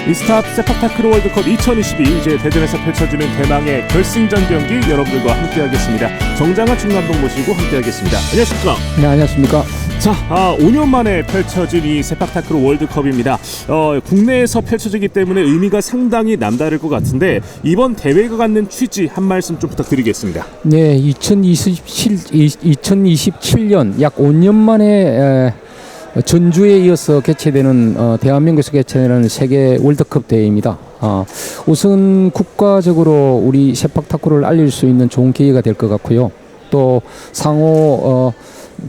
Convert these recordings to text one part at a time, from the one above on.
이스탑 세팍타크로 월드컵 2022 이제 대전에서 펼쳐지는 대망의 결승전 경기 여러분들과 함께하겠습니다. 정장한 총감독 모시고 함께하겠습니다. 안녕하십니까? 네, 안녕하십니까? 자, 5년 만에 펼쳐진 이 세팍타크로 월드컵입니다. 국내에서 펼쳐지기 때문에 의미가 상당히 남다를 것 같은데 이번 대회가 갖는 취지 한 말씀 좀 부탁드리겠습니다. 네, 2027년 약 5년 만에 전주에 이어서 개최되는 대한민국에서 개최되는 세계 월드컵 대회입니다. 우선 국가적으로 우리 세팍타크로를 알릴 수 있는 좋은 기회가 될 것 같고요. 또 상호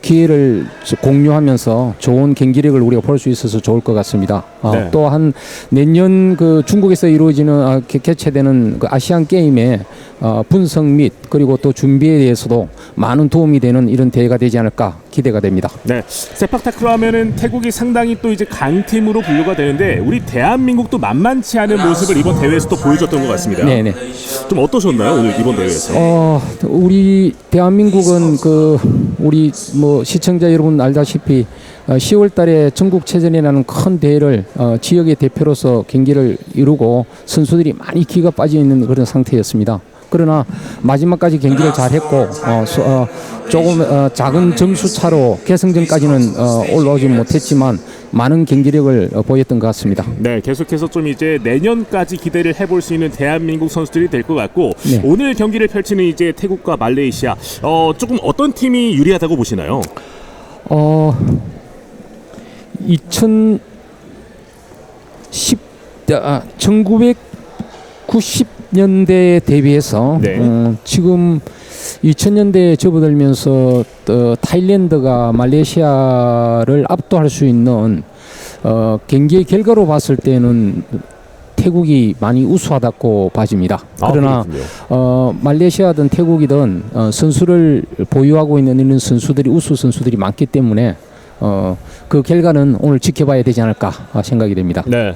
기회를 공유하면서 좋은 경기력을 우리가 볼 수 있어서 좋을 것 같습니다. 네. 또한 내년 그 중국에서 이루어지는 개최되는 그 아시안 게임의 분석 및 그리고 또 준비에 대해서도 많은 도움이 되는 이런 대회가 되지 않을까 기대가 됩니다. 네, 세팍타크로 하면은 태국이 상당히 또 이제 강팀으로 분류가 되는데 우리 대한민국도 만만치 않은 모습을 이번 대회에서도 보여줬던 것 같습니다. 네네. 좀 어떠셨나요 오늘 이번 대회에서? 우리 대한민국은 우리 시청자 여러분 알다시피 10월달에 전국체전이라는 큰 대회를 지역의 대표로서 경기를 이루고 선수들이 많이 기가 빠져 있는 그런 상태였습니다. 그러나 마지막까지 경기를 잘했고 조금 작은 점수 차로 결승전까지는 올라오지 못했지만 많은 경기력을 보였던 것 같습니다. 네, 계속해서 좀 이제 내년까지 기대를 해볼 수 있는 대한민국 선수들이 될 것 같고 네. 오늘 경기를 펼치는 이제 태국과 말레이시아 조금 어떤 팀이 유리하다고 보시나요? 1990년대에 대비해서 네. 지금 2000년대에 접어들면서 타일랜드가 말레이시아를 압도할 수 있는 경기의 결과로 봤을 때는 태국이 많이 우수하다고 봐집니다. 그러나 말레이시아든 태국이든 선수를 보유하고 있는 이런 선수들이 우수 선수들이 많기 때문에 그 결과는 오늘 지켜봐야 되지 않을까 생각이 됩니다. 네,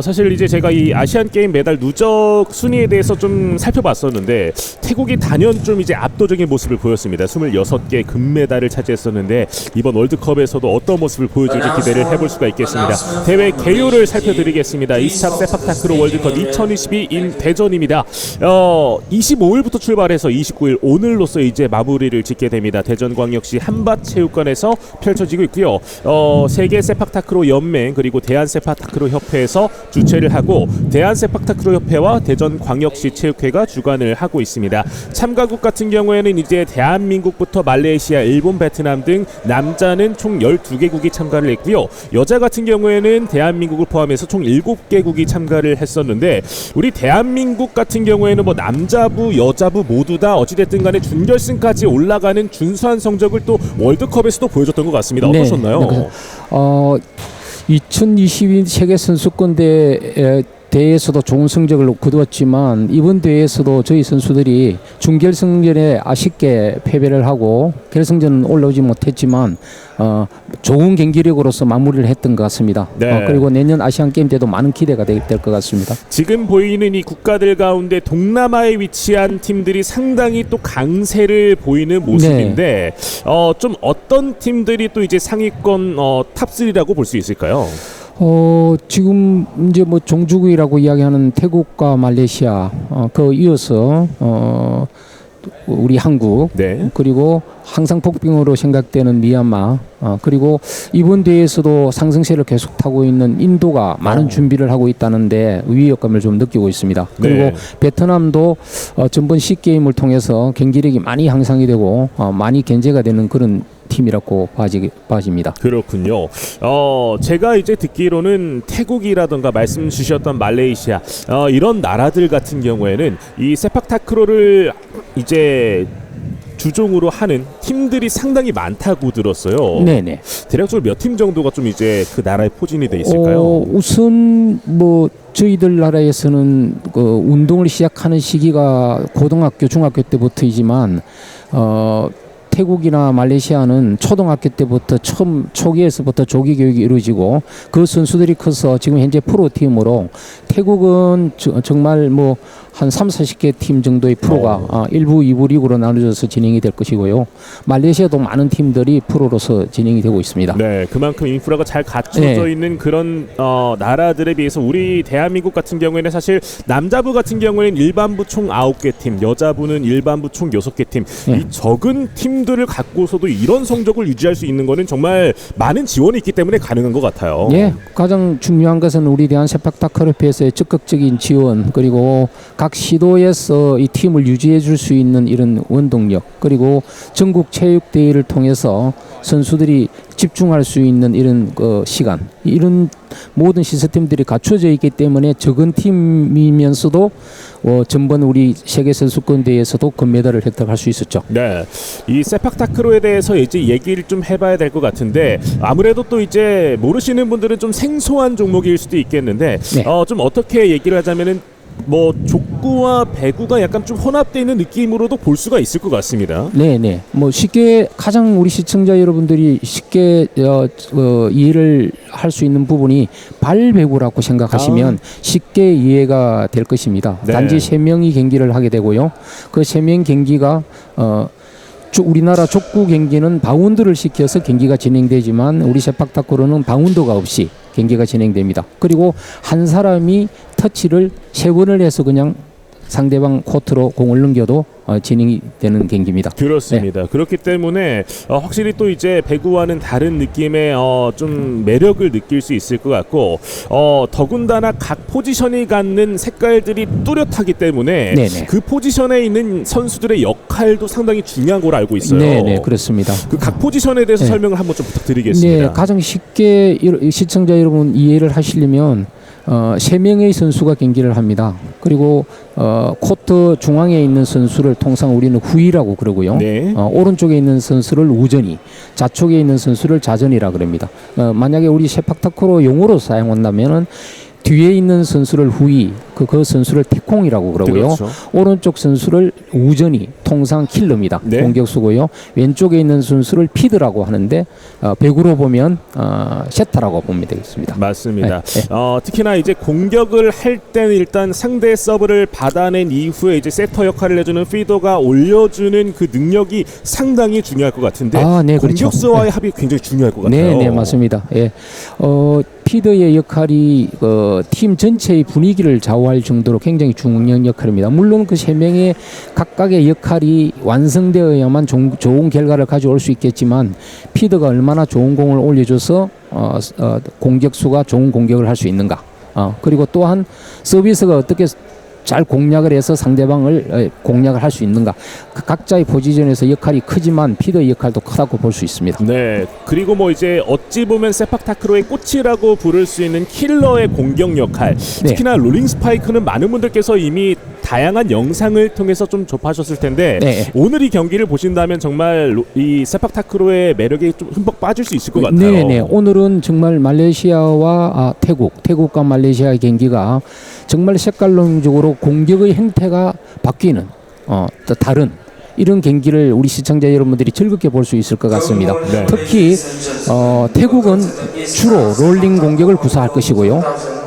사실 이제 제가 이 아시안 게임 메달 누적 순위에 대해서 좀 살펴봤었는데 태국이 단연 좀 이제 압도적인 모습을 보였습니다. 26개 금메달을 차지했었는데 이번 월드컵에서도 어떤 모습을 보여줄지 기대를 해볼 수가 있겠습니다. 대회 개요를 살펴드리겠습니다. 이스탑 세팍타크로 월드컵 2022 인 대전입니다. 25일부터 출발해서 29일 오늘로써 이제 마무리를 짓게 됩니다. 대전광역시 한밭체육관에서 펼쳐지고 있고요. 세계 세팍타크로 연맹 그리고 대한 세팍타크로 협회에서 주최를 하고 대한 세팍타크로 협회와 대전광역시 체육회가 주관을 하고 있습니다. 참가국 같은 경우에는 이제 대한민국부터 말레이시아, 일본, 베트남 등 남자는 총 12개국이 참가를 했고요. 여자 같은 경우에는 대한민국을 포함해서 총 7개국이 참가를 했었는데 우리 대한민국 같은 경우에는 뭐 남자부, 여자부 모두 다 어찌됐든 간에 준결승까지 올라가는 준수한 성적을 또 월드컵에서도 보여줬던 것 같습니다. 어떠셨나요? 네. 2022 세계 선수권 대회에서도 좋은 성적을 거두었지만 이번 대회에서도 저희 선수들이 준결승전에 아쉽게 패배를 하고 결승전은 올라오지 못했지만 좋은 경기력으로서 마무리를 했던 것 같습니다. 네. 그리고 내년 아시안 게임 때도 많은 기대가 될 것 같습니다. 지금 보이는 이 국가들 가운데 동남아에 위치한 팀들이 상당히 또 강세를 보이는 모습인데 좀 어떤 팀들이 또 이제 상위권 탑3라고 볼 수 있을까요? 지금 이제 뭐 종주국이라고 이야기하는 태국과 말레이시아 그 이어서 우리 한국 네. 그리고 항상 폭빙으로 생각되는 미얀마 그리고 이번 대회에서도 상승세를 계속 타고 있는 인도가 많은 준비를 하고 있다는데 위협감을 좀 느끼고 있습니다. 그리고 네. 베트남도 전번 C게임을 통해서 경기력이 많이 향상이 되고 많이 견제가 되는 그런 팀이라고 봐집니다. 그렇군요. 제가 이제 듣기로는 태국이라던가 말씀 주셨던 말레이시아 이런 나라들 같은 경우에는 이 세팍타크로를 이제 주종으로 하는 팀들이 상당히 많다고 들었어요. 네네. 대략적으로 몇 팀 정도가 좀 이제 그 나라에 포진이 돼 있을까요? 우선 뭐 저희들 나라에서는 그 운동을 시작하는 시기가 고등학교, 중학교 때부터이지만 태국이나 말레이시아는 초등학교 때부터 처음 초기에서부터 조기 교육이 이루어지고 그 선수들이 커서 지금 현재 프로팀으로 태국은 정말 뭐 한 30-40개 팀 정도의 프로가 1부, 2부 리그로 나눠져서 진행이 될 것이고요. 말레이시아도 많은 팀들이 프로로서 진행이 되고 있습니다. 네, 그만큼 인프라가 잘 갖춰져 네. 있는 그런 나라들에 비해서 우리 대한민국 같은 경우에는 사실 남자부 같은 경우에는 일반부 총 9개 팀, 여자부는 일반부 총 6개 팀. 네. 이 적은 팀들을 갖고서도 이런 성적을 유지할 수 있는 거는 정말 많은 지원이 있기 때문에 가능한 것 같아요. 예, 가장 중요한 것은 우리 대한세팍타크협회에서의 적극적인 지원 그리고 각 시도에서 이 팀을 유지해 줄 수 있는 이런 원동력 그리고 전국 체육 대회를 통해서 선수들이 집중할 수 있는 이런 시간 이런 모든 시스템들이 갖춰져 있기 때문에 적은 팀이면서도 전번 우리 세계 선수권 대회에서도 금메달을 획득할 수 있었죠. 네, 이 세팍타크로에 대해서 이제 얘기를 좀 해봐야 될 것 같은데 아무래도 또 이제 모르시는 분들은 좀 생소한 종목일 수도 있겠는데 네. 좀 어떻게 얘기를 하자면은 뭐 족구와 배구가 약간 좀 혼합되어 있는 느낌으로도 볼 수가 있을 것 같습니다. 네네. 뭐 쉽게 가장 우리 시청자 여러분들이 쉽게 이해를 할 수 있는 부분이 발배구라고 생각하시면 쉽게 이해가 될 것입니다. 네. 단지 3명이 경기를 하게 되고요. 그 3명 경기가 우리나라 족구 경기는 바운드를 시켜서 경기가 진행되지만 우리 세팍타크로는 바운드가 없이 경기가 진행됩니다. 그리고 한 사람이 터치를 3번을 해서 그냥 상대방 코트로 공을 넘겨도 진행이 되는 경기입니다. 그렇습니다. 네. 그렇기 때문에 확실히 또 이제 배구와는 다른 느낌의 좀 매력을 느낄 수 있을 것 같고 더군다나 각 포지션이 갖는 색깔들이 뚜렷하기 때문에 네네. 그 포지션에 있는 선수들의 역할도 상당히 중요한 걸로 알고 있어요. 네네 그렇습니다. 그 각 포지션에 대해서 네. 설명을 한번 좀 부탁드리겠습니다. 네, 가장 쉽게 시청자 여러분 이해를 하시려면 3명의 선수가 경기를 합니다. 그리고 코트 중앙에 있는 선수를 통상 우리는 후위라고 그러고요. 네. 오른쪽에 있는 선수를 우전이, 좌측에 있는 선수를 좌전이라 그럽니다. 만약에 우리 세팍타크로 용어로 사용한다면은 뒤에 있는 선수를 후위, 그 선수를 태콩이라고 그러고요. 그렇죠. 오른쪽 선수를 우전이, 통상 킬러입니다. 네. 공격수고요. 왼쪽에 있는 선수를 피드라고 하는데 배구로 보면 세타라고 보면 되겠습니다. 맞습니다. 네, 네. 특히나 이제 공격을 할 때는 일단 상대 서브를 받아낸 이후에 이제 세터 역할을 해주는 피더가 올려주는 그 능력이 상당히 중요할 것 같은데 네, 그렇죠. 공격수와의 네. 합이 굉장히 중요할 것 같아요. 네, 네, 맞습니다. 예. 피더의 역할이 팀 전체의 분위기를 좌우할 정도로 굉장히 중요한 역할입니다. 물론 그 3명의 각각의 역할이 완성되어야만 좋은 결과를 가져올 수 있겠지만 피더가 얼마나 좋은 공을 올려줘서 공격수가 좋은 공격을 할 수 있는가. 그리고 또한 서비스가 어떻게 잘 공략을 해서 상대방을 공략을 할 수 있는가. 그 각자의 포지션에서 역할이 크지만 피더의 역할도 크다고 볼 수 있습니다. 네, 그리고 뭐 이제 어찌 보면 세팍타크로의 꽃이라고 부를 수 있는 킬러의 공격 역할. 특히나 롤링 스파이크는 많은 분들께서 이미 다양한 영상을 통해서 좀 접하셨을 텐데 네. 오늘 이 경기를 보신다면 정말 이 세팍타크로의 매력에 좀 흠뻑 빠질 수 있을 것 같아요. 네, 네. 오늘은 정말 말레이시아와 태국과 말레이시아의 경기가 정말 색깔론적으로 공격의 형태가 바뀌는 또 다른 이런 경기를 우리 시청자 여러분들이 즐겁게 볼 수 있을 것 같습니다. 네. 특히 태국은 주로 롤링 공격을 구사할 것이고요.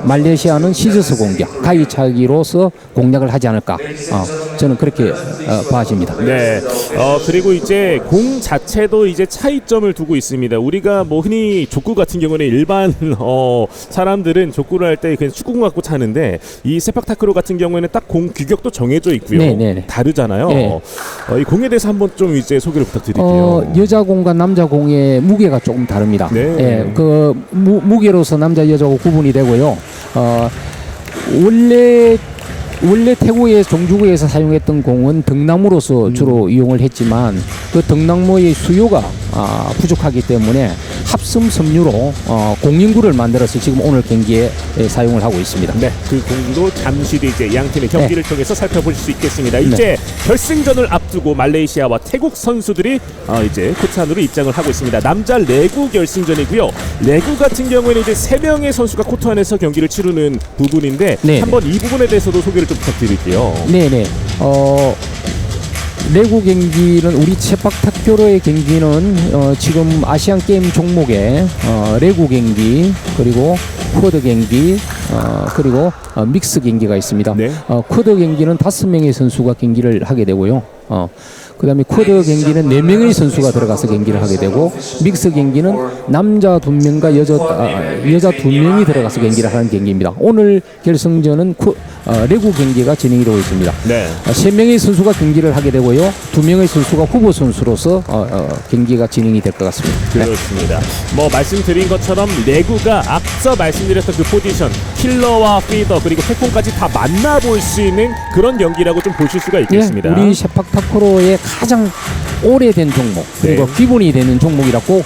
말레이시아는 시저스 공격, 가위차기로서 공략을 하지 않을까. 저는 그렇게 봐집니다. 네. 그리고 이제 공 자체도 이제 차이점을 두고 있습니다. 우리가 뭐 흔히 족구 같은 경우는 일반 사람들은 족구를 할 때 그냥 축구공 갖고 차는데 이 세팍타크로 같은 경우에는 딱 공 규격도 정해져 있고요. 네. 다르잖아요. 네. 이 공에 대해서 한번 좀 이제 소개를 부탁드릴게요. 여자 공과 남자 공의 무게가 조금 다릅니다. 네. 예, 그 무게로서 남자 여자고 구분이 되고요. 원래 태국의 종주국에서 사용했던 공은 등나무로서 주로 이용을 했지만 그 등나무의 수요가 부족하기 때문에 합성 섬유로 공인구를 만들어서 지금 오늘 경기에 사용을 하고 있습니다. 네, 그 공도 잠시 뒤 이제 양 팀의 경기를 통해서 살펴볼 수 있겠습니다. 이제 결승전을 앞두고 말레이시아와 태국 선수들이 이제 코트 안으로 입장을 하고 있습니다. 남자 레구 결승전이고요. 레구 같은 경우에는 이제 3명의 선수가 코트 안에서 경기를 치르는 부분인데 네네. 한번 이 부분에 대해서도 소개를 좀 부탁드릴게요. 네네. 레고 경기는 우리 세팍타크로의 경기는 지금 아시안 게임 종목에 레고 경기 그리고 쿼드 경기 그리고 믹스 경기가 있습니다. 네. 쿼드 경기는 5명의 선수가 경기를 하게 되고요. 그다음에 쿼드 경기는 4명의 선수가 들어가서 경기를 하게 되고 믹스 경기는 남자 2명과 여자 2명이 들어가서 경기를 하는 경기입니다. 오늘 결승전은 레고 경기가 진행이 되고 있습니다. 네. 3명의 선수가 경기를 하게 되고요. 2명의 선수가 후보 선수로서 경기가 진행이 될 것 같습니다. 그렇습니다. 뭐 말씀드린 것처럼 레고가 앞서 말씀드렸던 그 포지션 킬러와 피더 그리고 태권까지 다 만나볼 수 있는 그런 경기라고 좀 보실 수가 있겠습니다. 예, 우리 세팍타크로의 가장 오래된 종목 그리고 네. 기본이 되는 종목이라고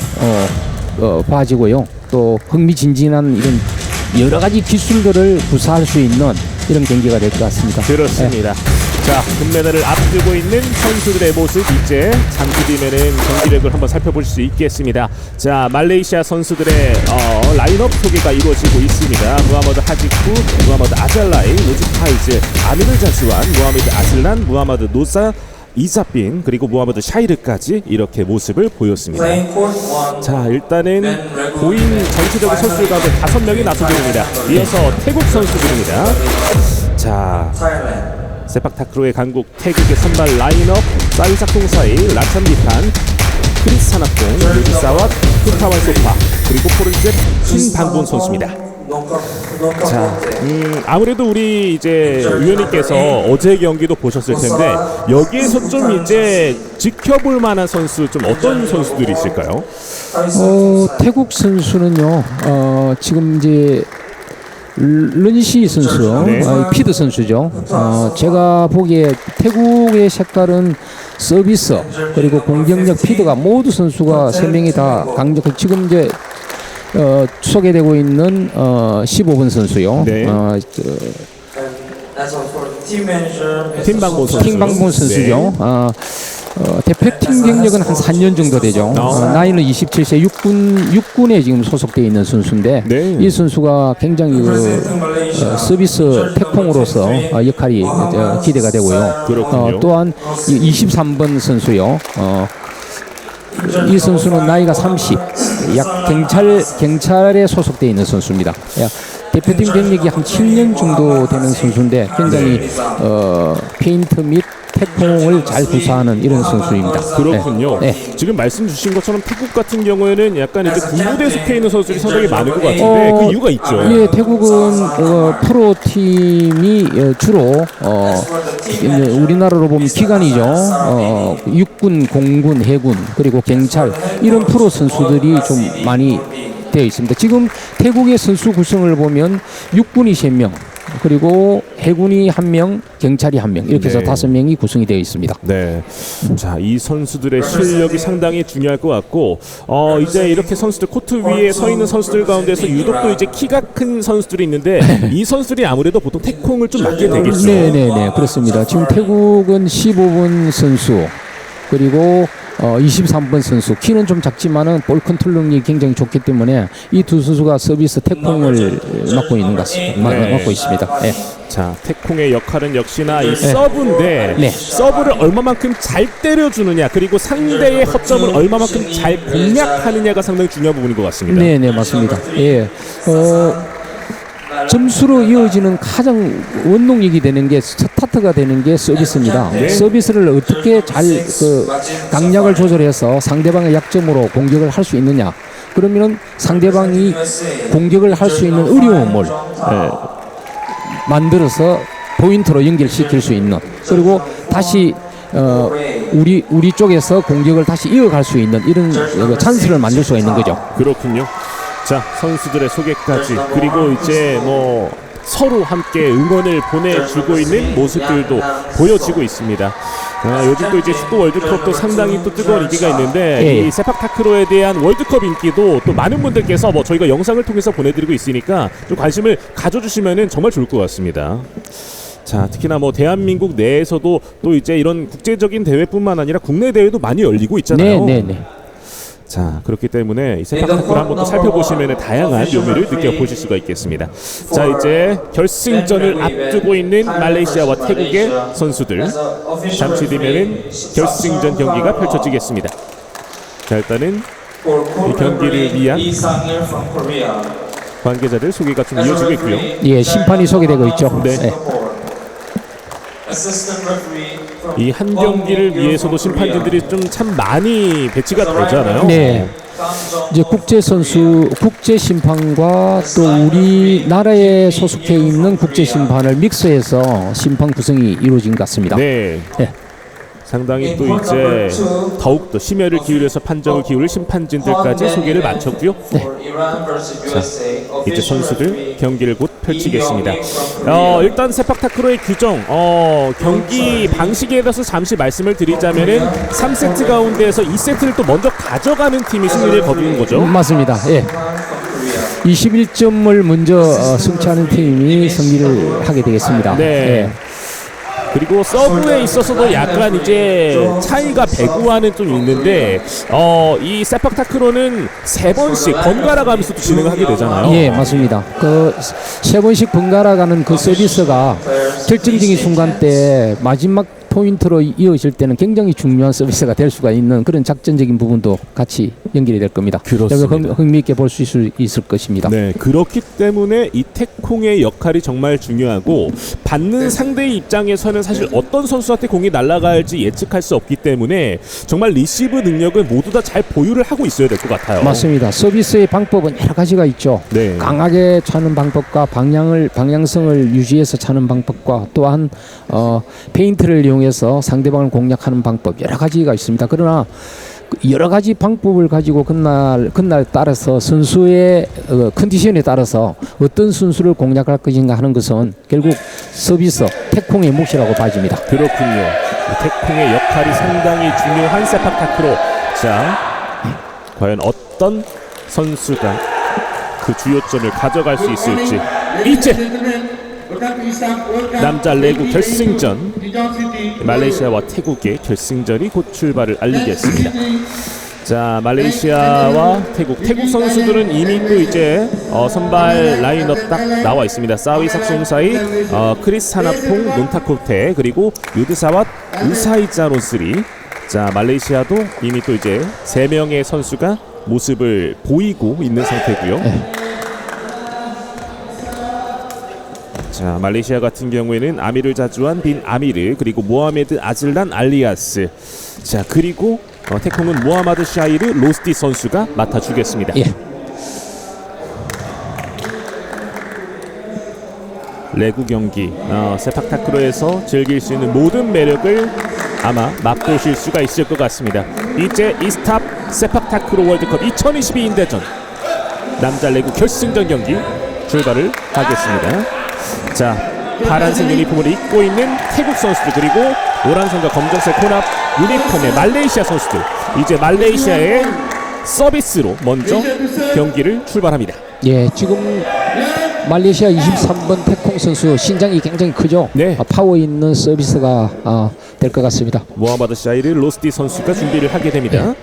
봐지고요. 또 흥미진진한 이런 여러 가지 기술들을 구사할 수 있는 이런 경기가 될 것 같습니다. 그렇습니다. 자, 금메달을 앞두고 있는 선수들의 모습 이제 잠시 뒤면은 경기력을 한번 살펴볼 수 있겠습니다. 자, 말레이시아 선수들의 라인업 소개가 이루어지고 있습니다. 무하마드 하지쿠, 무하마드 아잘라이, 로즈 파이즈, 아미르 자스완, 무하마드 아슬란, 무하마드 노사, 이사빈 그리고 무하마드 샤이르까지 이렇게 모습을 보였습니다. 자, 일단은 보인 전체적인 선수들 가운데 5명이 나서게 됩니다. 이어서 태국 선수들입니다. 자, 세팍타크로의 강국 태국의 선발 라인업 사이삭동사이, 라찬비탄, 크리스타나퐁, 요지사와 쿠타완 소파 그리고 포른셋 신방본 선수입니다. 자, 아무래도 우리 이제 위원님께서 어제 경기도 보셨을 텐데 여기에서 좀 이제 지켜볼 만한 선수 좀 어떤 선수들이 있을까요? 태국 선수는요. 지금 이제 런시 선수, 네. 피드 선수죠. 제가 보기에 태국의 색깔은 서비스 그리고 공격력 피드가 모두 선수가 3명이 다 강력. 지금 이제 소개되고 있는 15번 선수요. 네. 팀방본 선수. 킹방본 선수죠. 네. 대표팀 경력은 한 4년 정도 되죠. 나이는 27세 육군에 지금 소속되어 있는 선수인데 네. 이 선수가 굉장히 서비스 태풍으로서 역할이 기대가 되고요. 그렇군요. 또한 23번 선수요. 이 선수는 나이가 30, 약 경찰에 소속되어 있는 선수입니다. 대표팀 경력이 한 7년 정도 되는 선수인데 굉장히 페인트 및 태풍을 잘 구사하는 이런 선수입니다. 그렇군요. 네. 지금 말씀 주신 것처럼 태국 같은 경우에는 약간 이제 군부대에 속해 있는 선수들이 상당히 많은 것 같은데 그 이유가 있죠. 예, 태국은 프로 팀이 주로 우리나라로 보면 기관이죠. 육군, 공군, 해군 그리고 경찰 이런 프로 선수들이 좀 많이 되어 있습니다. 지금 태국의 선수 구성을 보면 육군이 3명 그리고 해군이 1명, 경찰이 1명 이렇게 해서 네. 5명이 구성이 되어 있습니다. 네. 자, 이 선수들의 실력이 상당히 중요할 것 같고 이제 이렇게 선수들 코트 위에 서 있는 선수들 가운데서 유독 또 이제 키가 큰 선수들이 있는데 이 선수들이 아무래도 보통 태콩을 좀 맡게 되겠죠. 네, 그렇습니다. 지금 태국은 15번 선수 그리고 23번 선수 키는 좀 작지만은 볼 컨트롤력이 굉장히 좋기 때문에 이 두 선수가 서비스 태콩을 맡고 있는 것 같습니다. 네. 맡고 있습니다. 네. 자, 태콩의 역할은 역시나 이 서브인데 네. 서브를 얼마만큼 잘 때려주느냐 그리고 상대의 허점을 얼마만큼 잘 공략하느냐가 상당히 중요한 부분인 것 같습니다. 네, 맞습니다. 예. 점수로 이어지는 가장 원동력이 되는 게 스타트가 되는 게 서비스입니다. 네. 서비스를 어떻게 잘 강약을 조절해서 상대방의 약점으로 공격을 할 수 있느냐. 그러면은 상대방이 공격을 할 수 있는 어려움을 만들어서 포인트로 연결시킬 수 있는 그리고 다시 우리 쪽에서 공격을 다시 이어갈 수 있는 이런 찬스를 만들 수가 있는 거죠. 그렇군요. 자, 선수들의 소개까지 그리고 이제 뭐 서로 함께 응원을 보내주고 있는 모습들도 보여지고 있습니다. 요즘 또 이제 축구 월드컵도 상당히 또 뜨거운 인기가 있는데 예. 이 세팍타크로에 대한 월드컵 인기도 또 많은 분들께서 뭐 저희가 영상을 통해서 보내드리고 있으니까 좀 관심을 가져주시면은 정말 좋을 것 같습니다. 자, 특히나 뭐 대한민국 내에서도 또 이제 이런 국제적인 대회뿐만 아니라 국내 대회도 많이 열리고 있잖아요. 네. 자, 그렇기 때문에 이 세팍타크를 한번 또 살펴보시면 다양한 묘미를 느껴보실 수가 있겠습니다. 자, 이제 결승전을 앞두고 있는 말레이시아와 태국의 선수들, 잠시 뒤면은 결승전 경기가 펼쳐지겠습니다. 자, 일단은 이 경기를 위한 관계자들 소개가 좀 이어지고 있고요. 예, 심판이 소개되고 있죠. 네. 네. 이 한 경기를 위해서도 심판진들이 좀 참 많이 배치가 되잖아요. 네. 이제 국제 선수, 국제 심판과 또 우리나라에 소속해 있는 국제 심판을 믹스해서 심판 구성이 이루어진 것 같습니다. 네. 네. 상당히 또 이제 더욱더 심혈을 기울여서 판정을 기울일 심판진들까지 소개를 마쳤고요. 자, 이제 선수들 경기를 곧 펼치겠습니다. 일단 세팍타크로의 규정, 경기 방식에 대해서 잠시 말씀을 드리자면은 3세트 가운데에서 2세트를 또 먼저 가져가는 팀이 승리를 거두는 거죠. 맞습니다. 예. 21점을 먼저 승차하는 팀이 승리를 하게 되겠습니다. 네. 예. 그리고 서브에 있어서도 약간 이제 차이가 배구와는 좀 있는데 이 세팍타크로는 3번씩 번갈아 가면서 또 진행을 하게 되잖아요. 예, 맞습니다. 그 3번씩 번갈아 가는 그 서비스가 결정적인 순간 때 마지막 포인트로 이어질 때는 굉장히 중요한 서비스가 될 수가 있는 그런 작전적인 부분도 같이 연결이 될 겁니다. 그렇습니다. 흥미있게 볼 수 있을 것입니다. 네, 그렇기 때문에 이 태콩의 역할이 정말 중요하고 받는 상대의 입장에서는 사실 어떤 선수한테 공이 날아갈지 예측할 수 없기 때문에 정말 리시브 능력을 모두 다 잘 보유를 하고 있어야 될 것 같아요. 맞습니다. 서비스의 방법은 여러 가지가 있죠. 네. 강하게 차는 방법과 방향성을 유지해서 차는 방법과 또한 페인트를 이용해서 상대방을 공략하는 방법 여러 가지가 있습니다. 그러나 여러 가지 방법을 가지고 그날 따라서 선수의 컨디션에 따라서 어떤 선수를 공략할 것인가 하는 것은 결국 서비스 태콩의 몫이라고 봐집니다. 그렇군요. 태콩의 역할이 상당히 중요한 세팍타크로. 자, 과연 어떤 선수가 그 주요점을 가져갈 수 있을지. 이제 남자 레그 결승전, 말레이시아와 태국의 결승전이 곧 출발을 알리겠습니다. 자, 말레이시아와 태국 선수들은 이미 또 이제 선발 라인업 딱 나와 있습니다. 사위 삭송사이, 크리스 하나퐁, 논타코테, 그리고 유드사와 우사이자노스리. 자, 말레이시아도 이미 또 이제 3명의 선수가 모습을 보이고 있는 상태고요. 자, 말레이시아 같은 경우에는 아미르 자주안 빈 아미르, 그리고 모하메드 아즐란 알리아스. 자, 그리고 태콩은 모하마드 샤이르 로스티 선수가 맡아주겠습니다. 예. 레구 경기, 세팍타크로에서 즐길 수 있는 모든 매력을 아마 맛보실 수가 있을 것 같습니다. 이제 이스탑 세팍타크로 월드컵 2022 인대전 남자 레구 결승전 경기 출발을 하겠습니다. 자, 파란색 유니폼을 입고 있는 태국 선수들, 그리고 노란색과 검정색 혼합 유니폼의 말레이시아 선수들. 이제 말레이시아의 서비스로 먼저 경기를 출발합니다. 예, 지금 말레이시아 23번 태콩 선수 신장이 굉장히 크죠. 네. 파워 있는 서비스가 될 것 같습니다. 모하마드 샤이르 로스티 선수가 준비를 하게 됩니다.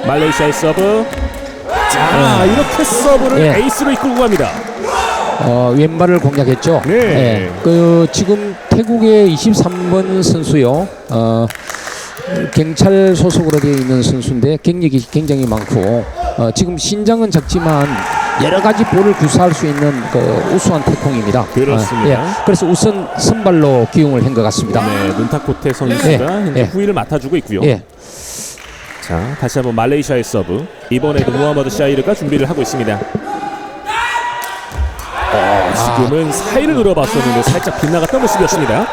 말레이시아의 서브. 자, 이렇게 서브를 에이스로 이끌고 갑니다. 왼발을 공략했죠. 네. 예, 지금 태국의 23번 선수요. 경찰 소속으로 되어 있는 선수인데 경력이 굉장히 많고 지금 신장은 작지만 여러 가지 볼을 구사할 수 있는 우수한 태콩입니다. 그렇습니다. 예, 그래서 우선 선발로 기용을 한 것 같습니다. 네, 눈타코테 선수가 현재 후위를 맡아주고 있고요. 예. 자, 다시 한번 말레이시아의 서브. 이번에도 모하마드 샤이르가 준비를 하고 있습니다. 지금은 사이를 노려봤었는데 살짝 빗나갔던 모습이었습니다.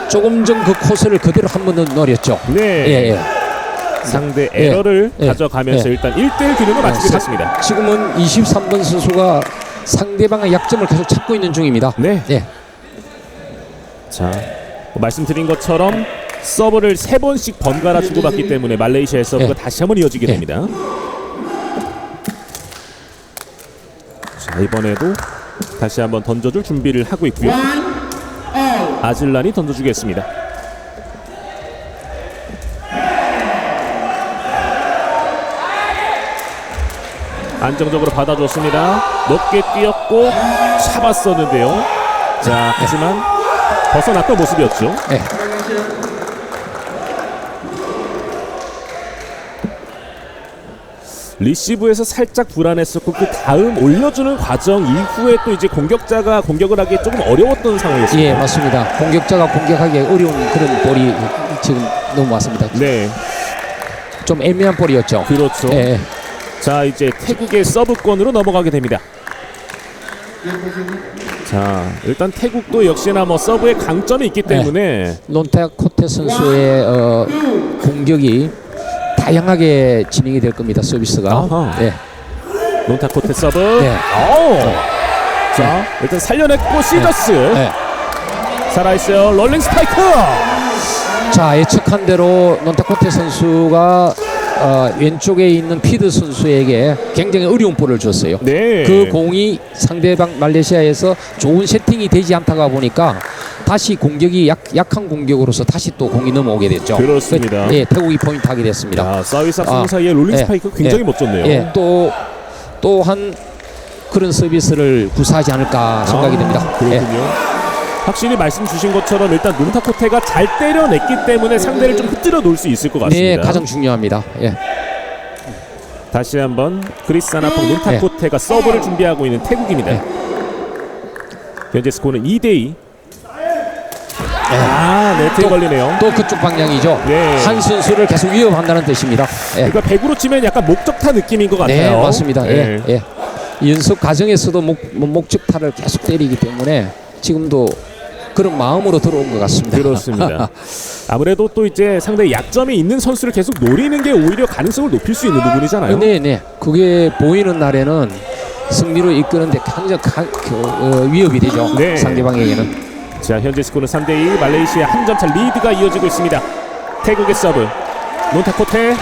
조금 전 그 코스를 그대로 한 번 더 노렸죠. 네. 예. 상대 에러를 가져가면서 일단 1대1 균형을 맞추게 됐습니다. 지금은 23번 선수가 상대방의 약점을 계속 찾고 있는 중입니다. 네. 예. 자, 말씀드린 것처럼 서브를 3번씩 번갈아 주고받기 때문에 말레이시아의 서브가 다시 한번 이어지게 됩니다. 자, 이번에도 다시 한번 던져줄 준비를 하고 있고요. 아즐란이 던져주겠습니다. 안정적으로 받아줬습니다. 높게 뛰었고 잡았었는데요. 자, 하지만 벗어났던 모습이었죠. 네. 리시브에서 살짝 불안했었고 그 다음 올려주는 과정 이후에 또 이제 공격자가 공격을 하기 조금 어려웠던 상황이었습니다. 예, 맞습니다. 공격자가 공격하기 어려운 그런 볼이 지금 넘어왔습니다. 네, 좀 애매한 볼이었죠. 그렇죠. 예. 자, 이제 태국의 서브권으로 넘어가게 됩니다. 자, 일단 태국도 역시나 뭐 서브에 강점이 있기 때문에 논타코테 선수의 공격이 다양하게 진행이 될 겁니다. 서비스가. 아하. 예. 논타코테 서브. 네. 자, 일단 살려냈고 시저스 네. 살아있어요. 롤링 스파이크. 자, 예측한 대로 논타코테 선수가 왼쪽에 있는 피드 선수에게 굉장히 어려운 볼을 줬어요. 네. 그 공이 상대방 말레이시아에서 좋은 세팅이 되지 않다가 보니까 다시 공격이 약한 공격으로서 다시 또 공이 넘어오게 됐죠. 그렇습니다. 예, 태국이 포인트하게 됐습니다. 자, 서비스 앞선 사이에 롤링 예, 스파이크 굉장히 예, 멋졌네요. 예, 또한 그런 서비스를 구사하지 않을까 생각이 됩니다. 그렇군요. 확실히 말씀 주신 것처럼 일단 논타코테가 잘 때려냈기 때문에 상대를 좀 흔들어 놓을 수 있을 것 같습니다. 네, 가장 중요합니다. 예. 다시 한번 크리스아나퐁 논타코테가 서브를 준비하고 있는 태국입니다. 현재 스코어는 2대2. 네트에 걸리네요. 또 그쪽 방향이죠. 네. 한 선수를 계속 위협한다는 뜻입니다. 예. 그러니까 100으로 치면 약간 목적타 느낌인 것 같아요. 네, 맞습니다. 네. 예, 예. 연습 과정에서도 목적타를 계속 때리기 때문에 지금도 그런 마음으로 들어온 것 같습니다. 그렇습니다. 아무래도 또 이제 상대의 약점이 있는 선수를 계속 노리는 게 오히려 가능성을 높일 수 있는 부분이잖아요. 네, 네. 그게 보이는 날에는 승리로 이끄는데 굉장히 위협이 되죠. 네. 상대방에게는. 자, 현재 스코어는 3대2. 말레이시아 한 점차 리드가 이어지고 있습니다. 태국의 서브. 논타코테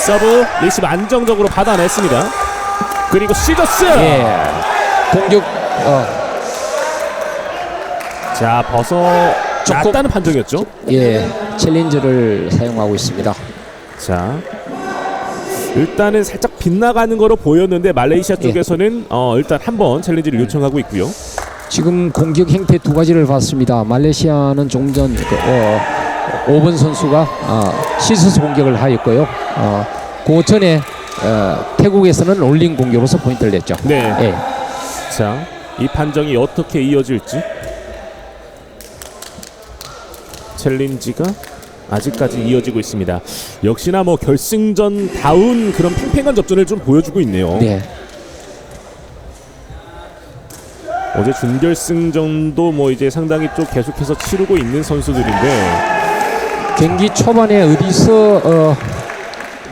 서브 리시브 안정적으로 받아냈습니다. 그리고 시저스. 예. 공격 자, 벗어났다는 판정이었죠. 예, 챌린저를 사용하고 있습니다. 자, 일단은 살짝 빗나가는 거로 보였는데 말레이시아 쪽에서는 일단 한번 챌린지를 요청하고 있고요. 지금 공격 행태 두 가지를 봤습니다. 말레이시아는 조금 전 5번 선수가 시스스 공격을 하였고요. 그 전에 태국에서는 롤링 공격으로서 포인트를 냈죠. 네. 예. 자, 이 판정이 어떻게 이어질지. 챌린지가 아직까지 이어지고 있습니다. 역시나 뭐 결승전다운 그런 팽팽한 접전을 좀 보여주고 있네요. 네. 어제 준결승전도 뭐 이제 상당히 좀 계속해서 치르고 있는 선수들인데 경기 초반에 어디서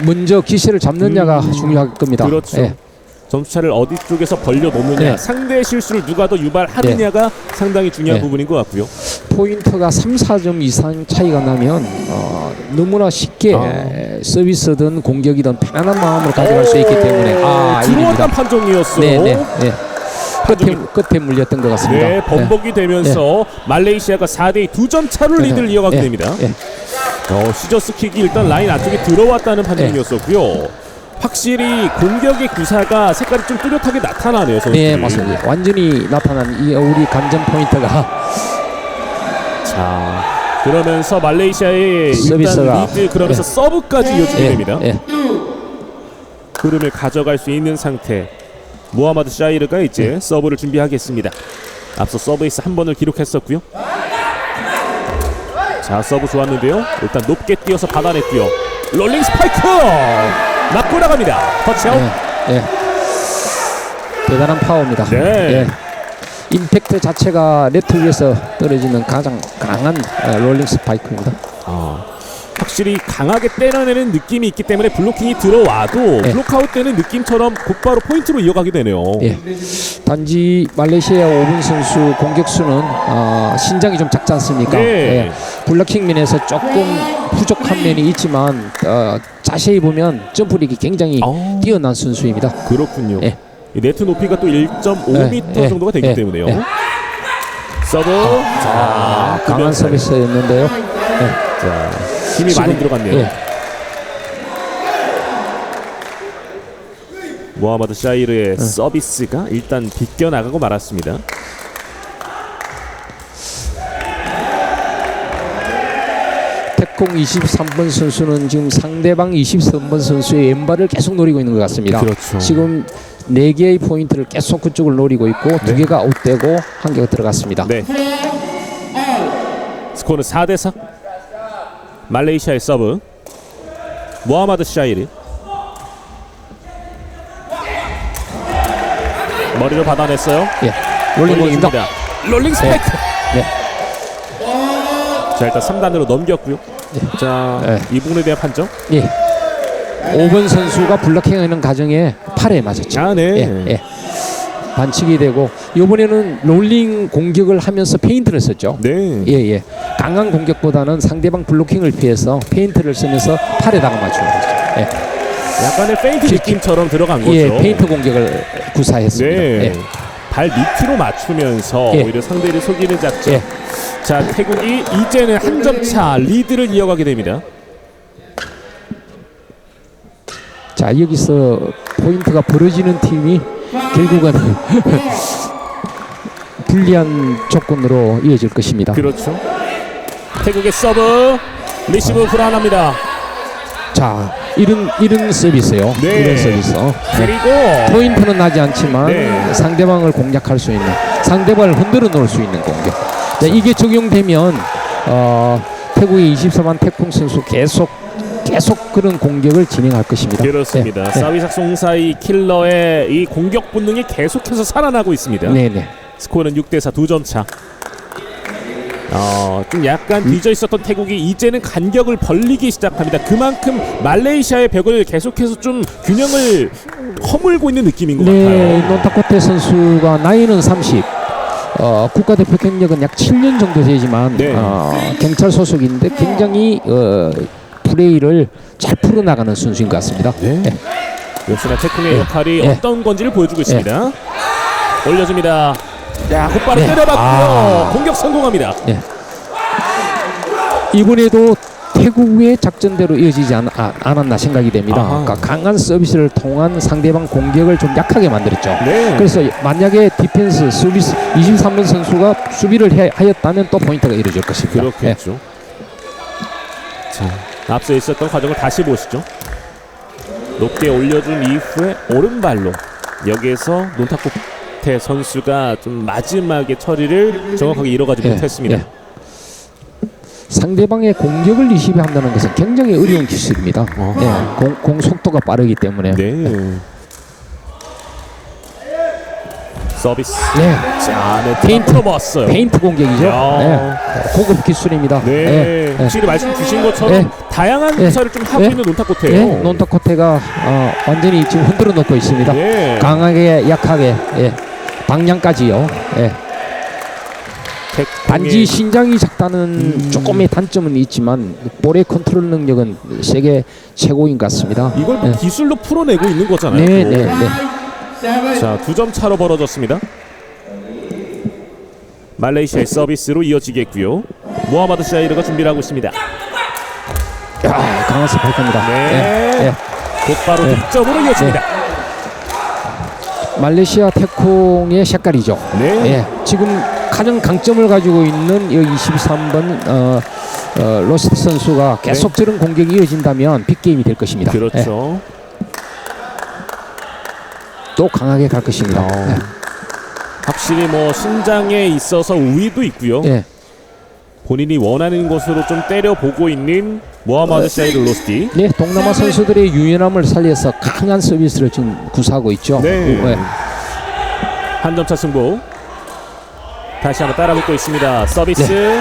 먼저 기세를 잡느냐가 중요할 겁니다. 그렇죠. 예. 점수차를 어디 쪽에서 벌려놓느냐, 네. 상대의 실수를 누가 더 유발하느냐가 상당히 중요한 네. 부분인 것 같고요. 포인트가 3, 4점 이상 차이가 나면 너무나 쉽게 서비스든 공격이든 편안한 마음으로 가져갈 수 있기 때문에 들어왔던 이깁니다. 판정이었어요. 네, 네, 네. 끝에 물렸던 것 같습니다. 네, 번복이 되면서 말레이시아가 4대2 2점 차로 리드를 이어가게 됩니다. 시저스 킥이 일단 라인 안쪽에 들어왔다는 판정이었었고요. 확실히 공격의 구사가 색깔이 좀 뚜렷하게 나타나네요. 선수들이. 네, 맞습니다. 완전히 나타난 우리 관전 포인트가 자, 그러면서 말레이시아의 서비스가 일단 리드 그러면서 서브까지 이어지게 됩니다. 예. 흐름을 가져갈 수 있는 상태. 무하마드 샤이르가 이제 서브를 준비하겠습니다. 앞서 서브에이스 한 번을 기록했었고요. 자, 서브 좋았는데요. 일단 높게 뛰어서 받아냈고요. 롤링 스파이크 맞고 나갑니다. 터치아웃. 예. 대단한 파워입니다. 네. 예. 임팩트 자체가 네트 위에서 떨어지는 가장 강한 롤링 스파이크입니다. 확실히 강하게 때려내는 느낌이 있기 때문에 블로킹이 들어와도 블록아웃 되는 느낌처럼 곧바로 포인트로 이어가게 되네요. 예. 단지 말레이시아 5분 선수 공격수는 신장이 좀 작지 않습니까? 네. 예. 블로킹 면에서 조금 부족한 면이 있지만 자세히 보면 점프력이 굉장히 뛰어난 선수입니다. 그렇군요. 예. 이 네트 높이가 또 1.5m 정도가 되기 때문에요. 서브. 자, 강한 서비스였는데요. 자, 힘이 많이 들어갔네요. 모하마드 샤이르의 서비스가 일단 비껴나가고 말았습니다. 태콩 23번 선수는 지금 상대방 23번 선수의 왼발을 계속 노리고 있는 것 같습니다. 그렇죠. 지금 4개의 포인트를 계속 그쪽을 노리고 있고 2개가 아웃되고 1개가 들어갔습니다. 네. 스코어는 4대4. 말레이시아의 서브. 모하마드 샤이르. 머리를 받아냈어요. 예. 롤링입니다. 롤링 스파이크. 네. 자, 일단 3단으로 넘겼고요. 자, 네. 이 부분에 대한 판정. 예. 5번 선수가 블락킹하는 과정에 팔에 맞았죠. 아, 네. 예. 예. 반칙이 되고 이번에는 롤링 공격을 하면서 페인트를 썼죠. 네. 예, 예. 강한 공격보다는 상대방 블로킹을 피해서 페인트를 쓰면서 팔에다가 맞추는 거죠. 예. 약간의 페인트 느낌처럼 들어간 거죠. 예, 페인트 공격을 구사했습니다. 네. 예. 발 밑으로 맞추면서 예. 오히려 상대를 속이는 작전. 예. 자, 태국이 이제는 한 점 차 리드를 이어가게 됩니다. 자, 여기서 포인트가 벌어지는 팀이 결국은 불리한 조건으로 이어질 것입니다. 그렇죠. 태국의 서브 리시브 불안합니다. 자, 이런 서비스요. 네. 이런 서비스. 그리고 포인트는 나지 않지만 네. 상대방을 공략할 수 있는, 상대방을 흔들어 놓을 수 있는 공격. 자, 이게 적용되면 태국의 24만 태콩 선수 계속 그런 공격을 진행할 것입니다. 그렇습니다. 네. 사위삭 송사이 킬러의 이 공격 본능이 계속해서 살아나고 있습니다. 네, 네. 스코어는 6대4 2점 차. 좀 약간 뒤져 있었던 태국이 이제는 간격을 벌리기 시작합니다. 그만큼 말레이시아의 벽을 계속해서 좀 균형을 허물고 있는 느낌인 것 네, 같아요. 논타코테 선수가 나이는 30. 국가대표 경력은 약 7년 정도 되지만 네. 경찰 소속인데 굉장히 플레이를 잘 풀어나가는 선수인 것 같습니다. 네. 네. 역시나 태풍의 네. 역할이 네. 어떤 건지를 보여주고 있습니다. 올려줍니다. 야, 곧바로 네. 때려봤고요. 공격 성공합니다. 네. 이번에도 태국의 작전대로 이어지지 않았나 생각이 됩니다. 아하. 그러니까 강한 서비스를 통한 상대방 공격을 좀 약하게 만들었죠. 네. 그래서 만약에 디펜스 서비스 23번 선수가 수비를 하였다면 또 포인트가 이루어질 것입니다. 그렇겠죠. 자, 앞서 있었던 과정을 다시 보시죠. 높게 올려준 이후에 오른발로 여기에서 논타코테 선수가 좀 마지막에 처리를 정확하게 이뤄가지 못했습니다. 상대방의 공격을 리시브한다는 것은 굉장히 어려운 기술입니다. 공 속도가 빠르기 때문에. 네. 서비스. 네. 자, 네, 페인트. 풀어봤어요. 페인트 공격이죠. 야. 네. 고급 기술입니다. 네. 확실히 말씀 주신 것처럼 네. 다양한 네. 기사를 좀 하고 네. 있는 논타코테예요. 네. 논타코테가 완전히 지금 흔들어 놓고 있습니다. 네. 강하게 약하게 방향까지요. 단지 신장이 작다는 조금의 단점은 있지만 볼의 컨트롤 능력은 세계 최고인 것 같습니다. 이걸 뭐 기술로 풀어내고 있는 거잖아요. 네, 또. 네, 네. 자, 2점 차로 벌어졌습니다. 말레이시아의 서비스로 이어지겠고요. 모하마드 샤이르가 준비를 하고 있습니다. 야, 강한 스파이크입니다 네. 곧바로 득점으로 이어집니다. 말레이시아 태콩의 색깔이죠. 네. 지금 가장 강점을 가지고 있는 이 23번 로스트 선수가 계속 저런 공격이 이어진다면 빅게임이 될 것입니다. 그렇죠. 또 강하게 갈 것입니다. 확실히 뭐 신장에 있어서 우위도 있고요. 본인이 원하는 곳으로 좀 때려보고 있는 모하마드 샤이르 로스티. 네, 동남아 선수들의 유연함을 살려서 강한 서비스를 지금 구사하고 있죠. 네. 한 점 차 승부. 다시 한번 따라붙고 있습니다. 서비스.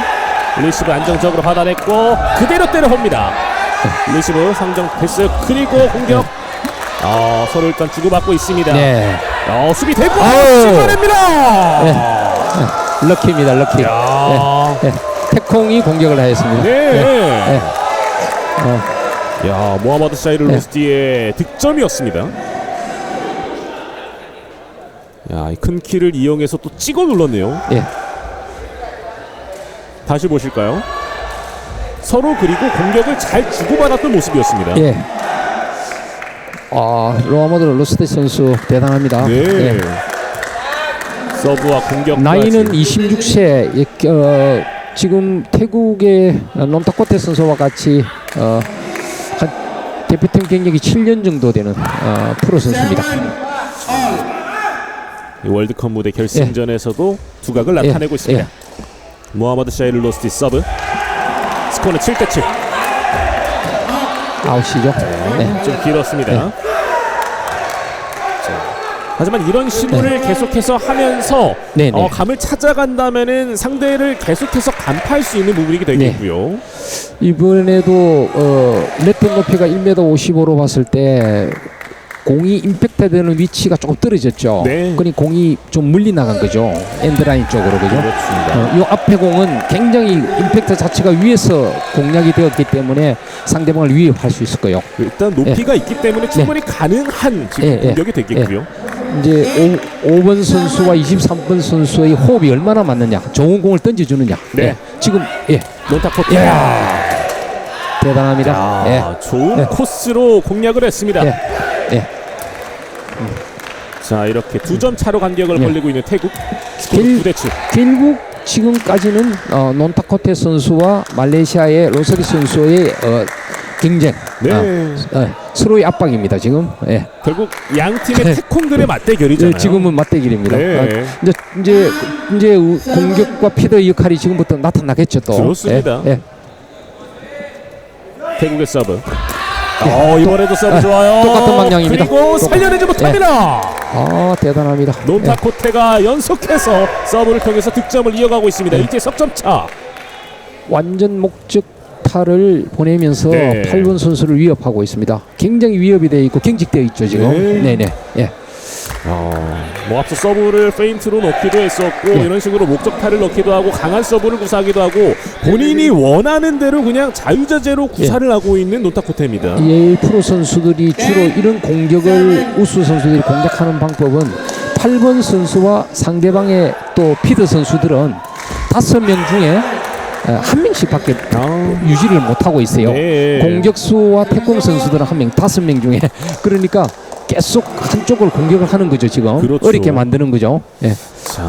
리시브 안정적으로 받아냈고 그대로 때려봅니다. 리시브 상정 패스 그리고 공격. 서로 일단 주고받고 있습니다. 네. 수비 되고 아우. 씹어냅니다. 럭키입니다. 럭키. 야. 태콩이 공격을 하였습니다. 네. 야, 모하마드 샤이르 로스티의 득점이었습니다. 야, 이 큰 키를 이용해서 또 찍어 눌렀네요. 다시 보실까요? 서로 그리고 공격을 잘 주고받았던 모습이었습니다. 로아모드 로스테 선수 대단합니다. 네. 예. 서브와 공격까지. 나이는 26세. 지금 태국의 논타코테 선수와 같이 한 대표팀 경력이 7년 정도 되는 프로 선수입니다. 이 월드컵 무대 결승전에서도 두각을 나타내고 있습니다. 모하머드 샤이르 로스티 서브. 스코어는 7대7. 아웃이죠. 네. 좀 길었습니다. 네. 하지만 이런 시도를 계속해서 하면서 네네. 감을 찾아간다면은 상대를 계속해서 간파할 수 있는 부분이 되겠고요. 이번에도 네트 높이가 1m 55로 봤을 때 공이 임팩트 되는 위치가 조금 떨어졌죠. 네. 그러니 공이 좀 물리 나간 거죠. 엔드라인 쪽으로. 그죠? 그렇습니다. 이 앞에 공은 굉장히 임팩트 자체가 위에서 공략이 되었기 때문에 상대방을 위협할 수 있을 거예요. 일단 높이가 있기 때문에 충분히 가능한 지금 공격이 되겠고요. 이제 5번 선수와 23번 선수의 호흡이 얼마나 맞느냐, 좋은 공을 던져주느냐. 네. 지금 논타코트. 대단합니다. 좋은 코스로 공략을 했습니다. 자, 이렇게 2점 차로 간격을 벌리고 있는 태국. 스코어 9대7. 결국 지금까지는 논타코테 선수와 말레이시아의 로서리 선수의 경쟁, 서로의 압박입니다. 지금. 결국 양 팀의 태권들의 맞대결이잖아요. 지금은 맞대결입니다. 네. 이제 공격과 피더 역할이 지금부터 나타나겠죠. 또. 그렇습니다. 태국의 서브. 이번에도 서브 좋아요. 똑같은 방향입니다. 그리고 살려내지 못합니다. 대단합니다. 논타코테가 연속해서 서브를 통해서 득점을 이어가고 있습니다. 이제 석점차. 완전 목적타를 보내면서 네. 8번 선수를 위협하고 있습니다. 굉장히 위협이 되어 있고 경직되어 있죠 지금. 네네. 뭐 앞서 서브를 페인트로 넣기도 했었고 이런 식으로 목적타를 넣기도 하고 강한 서브를 구사하기도 하고 본인이 원하는 대로 그냥 자유자재로 구사를 하고 있는 논타코테입니다. 프로 선수들이 주로 이런 공격을 우수 선수들이 공략하는 방법은 8번 선수와 상대방의 또 피드 선수들은 5명 중에 한 명씩밖에 유지를 못하고 있어요. 네. 공격수와 태권 선수들은 한 명, 5명 중에. 그러니까 계속 한쪽을 공격을 하는 거죠 지금. 그렇죠. 어렵게 만드는 거죠. 자,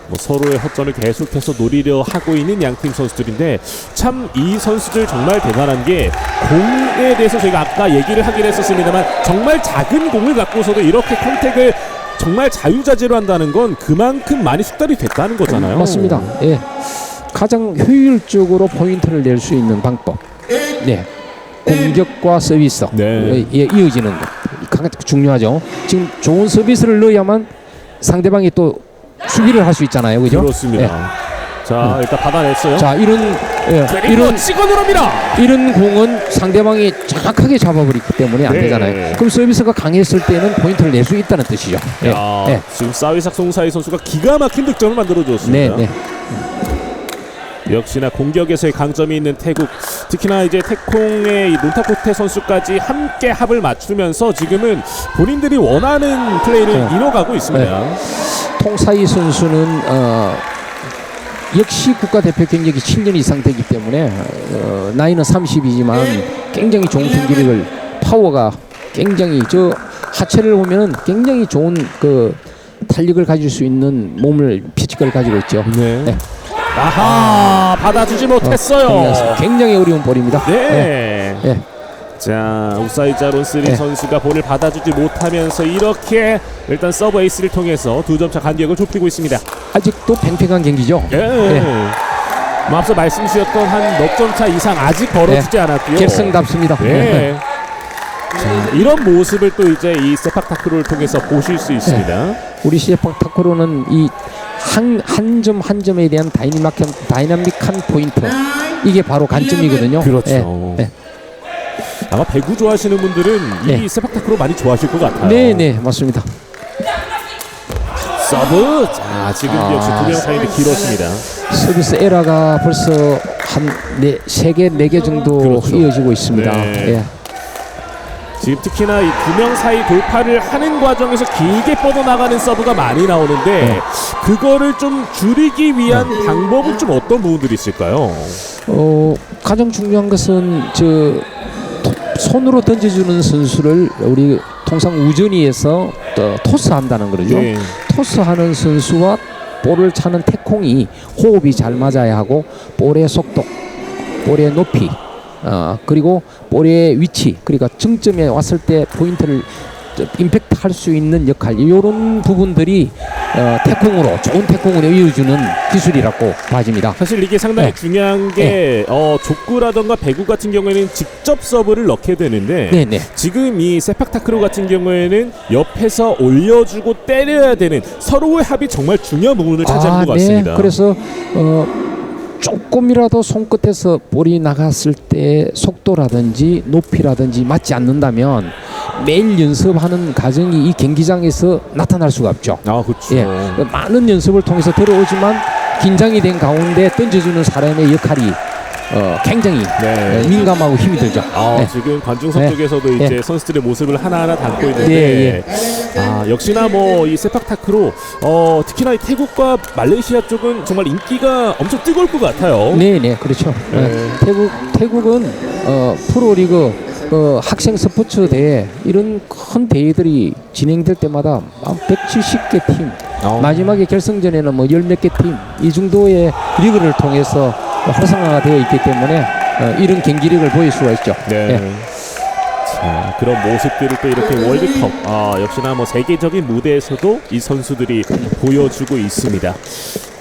뭐 서로의 허점을 계속해서 노리려 하고 있는 양팀 선수들인데 참 이 선수들 정말 대단한 게 공에 대해서 저희가 아까 얘기를 하긴 했었습니다만 정말 작은 공을 갖고서도 이렇게 컨택을 정말 자유자재로 한다는 건 그만큼 많이 숙달이 됐다는 거잖아요. 맞습니다. 가장 효율적으로 포인트를 낼 수 있는 방법. 공격과 서비스 이어지는 것 가장 중요하죠. 지금 좋은 서비스를 넣어야만 상대방이 또 수비를 할 수 있잖아요, 그죠? 그렇습니다. 자, 일단 받아냈어요. 자, 이런 찍어 누릅니다. 이런 공은 상대방이 정확하게 잡아버리기 때문에 안 되잖아요. 그럼 서비스가 강했을 때는 포인트를 낼 수 있다는 뜻이죠. 지금 사위삭 송사이 선수가 기가 막힌 득점을 만들어줬습니다. 역시나 공격에서의 강점이 있는 태국, 특히나 이제 태콩의 이 논타코테 선수까지 함께 합을 맞추면서 지금은 본인들이 원하는 플레이를 이뤄가고 있습니다. 통사이 선수는 역시 국가대표 경력이 7년 이상 되기 때문에 나이는 30이지만 굉장히 좋은 경기력을, 파워가 굉장히, 저 하체를 보면 굉장히 좋은 그 탄력을 가질 수 있는 몸을, 피지컬을 가지고 있죠. 받아주지 못했어요. 굉장히 어려운 볼입니다. 자, 우사이자 론스리 선수가 볼을 받아주지 못하면서 이렇게 일단 서브 에이스를 통해서 2점차 간격을 좁히고 있습니다. 아직도 팽팽한 경기죠. 뭐 앞서 말씀 주셨던 한 넉 점 차 이상 아직 벌어지지 않았고요. 결승답습니다. 자, 이런 모습을 또 이제 이 세팍 타크로를 통해서 보실 수 있습니다. 우리 세팍 타크로는 이 한 점 한 점에 대한 다이나믹한 포인트, 이게 바로 관점이거든요. 그렇죠. 아마 배구 좋아하시는 분들은 이 세팍 타크로 많이 좋아하실 것 같아요. 맞습니다. 서브. 자, 지금 역시 2명 사이인데 길었습니다. 서비스 에러가 벌써 한 3개, 4개 정도 이어지고 있습니다. 지금 특히나 이 2명 사이 돌파를 하는 과정에서 길게 뻗어나가는 서브가 많이 나오는데 그거를 좀 줄이기 위한 방법은 좀 어떤 부분들이 있을까요? 가장 중요한 것은 손으로 던져주는 선수를 우리 통상 우전위에서 토스한다는 거죠. 네. 토스하는 선수와 볼을 차는 태콩이 호흡이 잘 맞아야 하고 볼의 속도, 볼의 높이, 그리고 볼의 위치, 그러니까 정점에 왔을 때 포인트를 임팩트 할 수 있는 역할, 이런 부분들이 태콩으로, 좋은 태콩으로 이어주는 기술이라고 봐집니다. 사실 이게 상당히 네. 중요한 게 족구라던가 배구 같은 경우에는 직접 서브를 넣게 되는데 네네. 지금 이 세팍타크로 같은 경우에는 옆에서 올려주고 때려야 되는 서로의 합이 정말 중요한 부분을 차지하는 것 같습니다. 네. 그래서 조금이라도 손끝에서 볼이 나갔을 때 속도라든지 높이라든지 맞지 않는다면 매일 연습하는 과정이 이 경기장에서 나타날 수가 없죠. 아, 그렇죠. 예, 많은 연습을 통해서 들어오지만 긴장이 된 가운데 던져주는 사람의 역할이 굉장히 네. 민감하고 힘이 들죠. 네. 지금 관중석 네. 쪽에서도 네. 이제 선수들의 모습을 하나하나 담고 있는데 네, 역시나 뭐 이 세팍타크로 특히나 이 태국과 말레이시아 쪽은 정말 인기가 엄청 뜨거울 것 같아요. 네, 그렇죠. 네. 태국은 프로리그 학생 스포츠 대회, 이런 큰 대회들이 진행될 때마다 170개 팀, 마지막에 결승전에는 뭐 10몇 개 팀, 이 정도의 리그를 통해서 활성화가 되어 있기 때문에 이런 경기력을 보일 수가 있죠. 네. 네. 자, 그런 모습들을 또 이렇게 월드컵 역시나 뭐 세계적인 무대에서도 이 선수들이 보여주고 있습니다.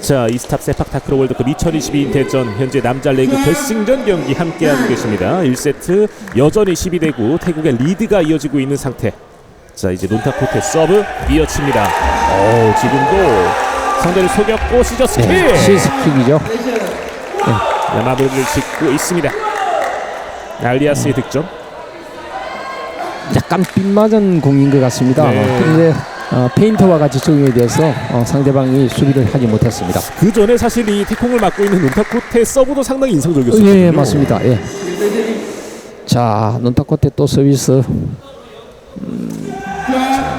자, 이스탑 세팍타크로 월드컵 2022 대전 현재 남자 레그 결승전 경기 함께하고 계십니다. 1세트 여전히 12대9 태국의 리드가 이어지고 있는 상태. 자, 이제 논타코테 서브 이어칩니다. 지금도 상대를 속였고 시저스킥. 네, 시스킥이죠. 마무리를 짓고 있습니다. 알리아스의 득점. 약간 빗맞은 공인 것 같습니다. 네. 그런데 페인트와 같이 적용이 되어서 상대방이 수비를 하지 못했습니다. 그 전에 사실 이 태콩을 맡고 있는 논타코테 서브도 상당히 인상적이었어요. 예, 맞습니다. 예. 자, 논타코테 또 서비스.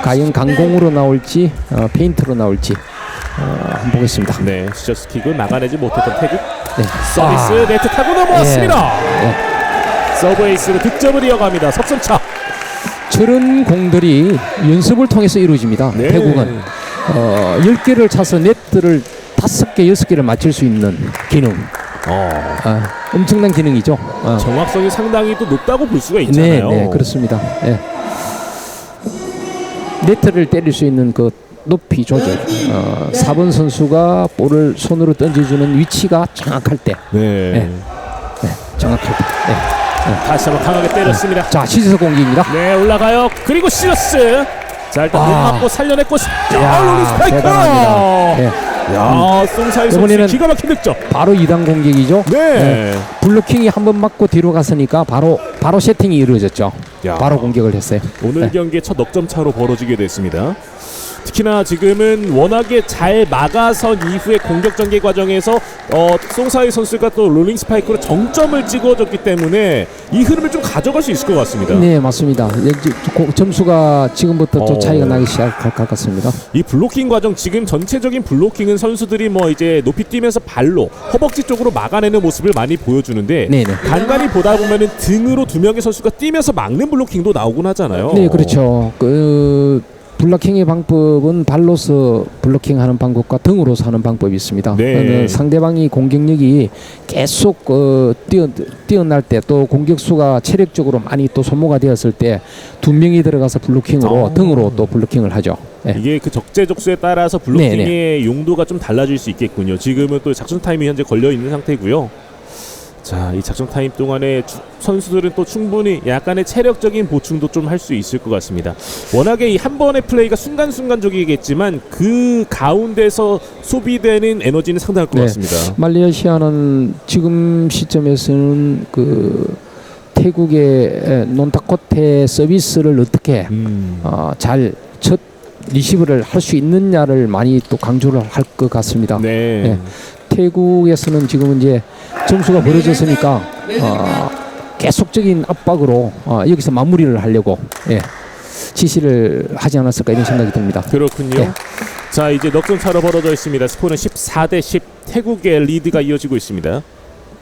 과연 강공으로 나올지 페인트로 나올지 한번 보겠습니다. 네, 시저스킥을 막아내지 못했던 태국. 네. 서비스 네트 타고 넘어왔습니다. 예. 서브 에이스로 득점을 이어갑니다. 석점차. 저런 공들이 연습을 통해서 이루어집니다. 네. 태국은 10개를 차서 네트를 5개, 6개를 맞출 수 있는 기능. 엄청난 기능이죠. 정확성이 상당히 또 높다고 볼 수가 있잖아요. 네, 그렇습니다. 예. 네트를 때릴 수 있는 그 높이 조절. 4번 선수가 볼을 손으로 던져주는 위치가 정확할 때. 네. 정확할 때. 다시 한번 강하게 때렸습니다. 자, 시즈 공격입니다. 네, 올라가요. 그리고 시저스. 자, 일단 눈 맞고 살려냈고 롤링 스파이크. 대단합니다. 네. 야, 송사이 선수 기가 막힌 득점. 바로 2단 공격이죠. 네. 블로킹이 한 번 맞고 뒤로 갔으니까 바로 세팅이 이루어졌죠. 야. 바로 공격을 했어요. 오늘 경기의 첫 넉점 차로 벌어지게 됐습니다. 특히나 지금은 워낙에 잘 막아선 이후의 공격 전개 과정에서 송사이 선수가 또 롤링 스파이크로 정점을 찍어줬기 때문에 이 흐름을 좀 가져갈 수 있을 것 같습니다. 네, 맞습니다. 점수가 지금부터 또 차이가 나기 시작할 것 같습니다. 이 블로킹 과정, 지금 전체적인 블로킹은 선수들이 뭐 이제 높이 뛰면서 발로 허벅지 쪽으로 막아내는 모습을 많이 보여주는데 네네. 간간히 보다 보면은 등으로 두 명의 선수가 뛰면서 막는 블로킹도 나오곤 하잖아요. 네, 그렇죠. 블로킹의 방법은 발로서 블로킹하는 방법과 등으로서 하는 방법이 있습니다. 네. 상대방이 공격력이 계속 뛰어날 때, 또 공격수가 체력적으로 많이 또 소모가 되었을 때 두 명이 들어가서 블로킹으로 등으로 또 블로킹을 하죠. 네. 이게 그 적재적소에 따라서 블로킹의 용도가 좀 달라질 수 있겠군요. 지금은 또 작전 타임이 현재 걸려 있는 상태고요. 자, 이 작전 타임 동안에 선수들은 또 충분히 약간의 체력적인 보충도 좀 할 수 있을 것 같습니다. 워낙에 이 한 번의 플레이가 순간순간적이겠지만 그 가운데서 소비되는 에너지는 상당할 것 같습니다. 말레이시아는 지금 시점에서는 태국의 논타코테 서비스를 어떻게 잘 첫 리시브를 할 수 있느냐를 많이 또 강조를 할 것 같습니다. 네. 태국에서는 지금 이제 점수가 벌어졌으니까 계속적인 압박으로 여기서 마무리를 하려고 지시를 하지 않았을까 이런 생각이 듭니다. 그렇군요. 네. 자, 이제 넉점 차로 벌어져 있습니다. 스코어는 14대10 태국의 리드가 이어지고 있습니다.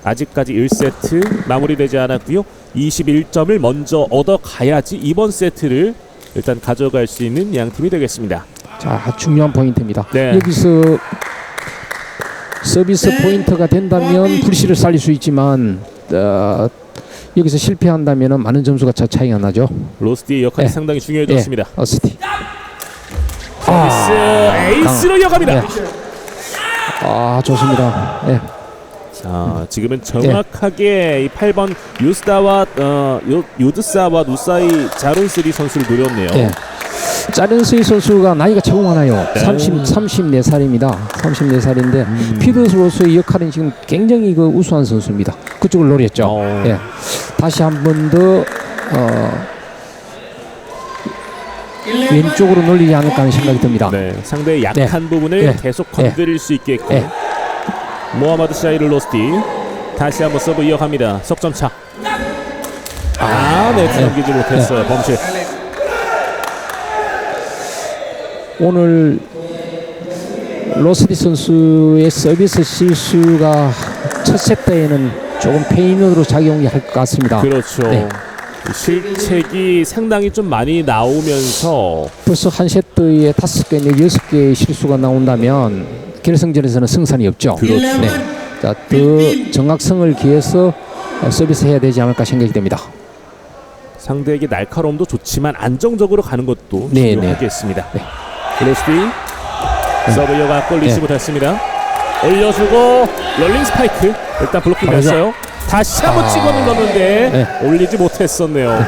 아직까지 1세트 마무리되지 않았고요. 21점을 먼저 얻어가야지 이번 세트를 일단 가져갈 수 있는 양 팀이 되겠습니다. 자, 중요한 포인트입니다. 네. 여기서 서비스 포인트가 된다면 불씨를 살릴 수 있지만 여기서 실패한다면 많은 점수가 차이가 나죠. 로스티의 역할이 네. 상당히 중요해졌습니다. 어스티. 서비스 에이스로 이어갑니다. 네. 좋습니다. 네. 자, 지금은 정확하게 이 8번 유스다와 요드사와 누사이 자론스리 선수를 노렸네요. 네. 짜른스이 선수가 나이가 최고 많아요. 네. 34살입니다. 34살인데 피드로서의 역할은 지금 굉장히 우수한 선수입니다. 그쪽을 노렸죠. 예. 다시 한 번 더 왼쪽으로 놀리지 않을까 하는 생각이 듭니다. 네, 상대의 약한 부분을 네. 계속 건드릴 수 있게끔 네. 모하마드 샤이르 로스티 다시 한번 서브 이어갑니다. 석점차. 네트 넘기지 못했어요. 범실. 오늘 로스티 선수의 서비스 실수가 첫 세트에는 조금 페인으로 작용할 것 같습니다. 그렇죠. 네. 실책이 상당히 좀 많이 나오면서 벌써 한 세트에 5개, 6개의 실수가 나온다면 결승전에서는 승산이 없죠. 그렇죠. 네. 자, 더 정확성을 기해서 서비스 해야 되지 않을까 생각이 됩니다. 상대에게 날카로움도 좋지만 안정적으로 가는 것도 네, 중요하겠습니다. 네. 로스티 서브 이어갔고 리시브 됐습니다. 올려주고 롤링 스파이크 일단 블로킹 됐어요. 다시 한번 찍어는 넣는데 올리지 못했었네요.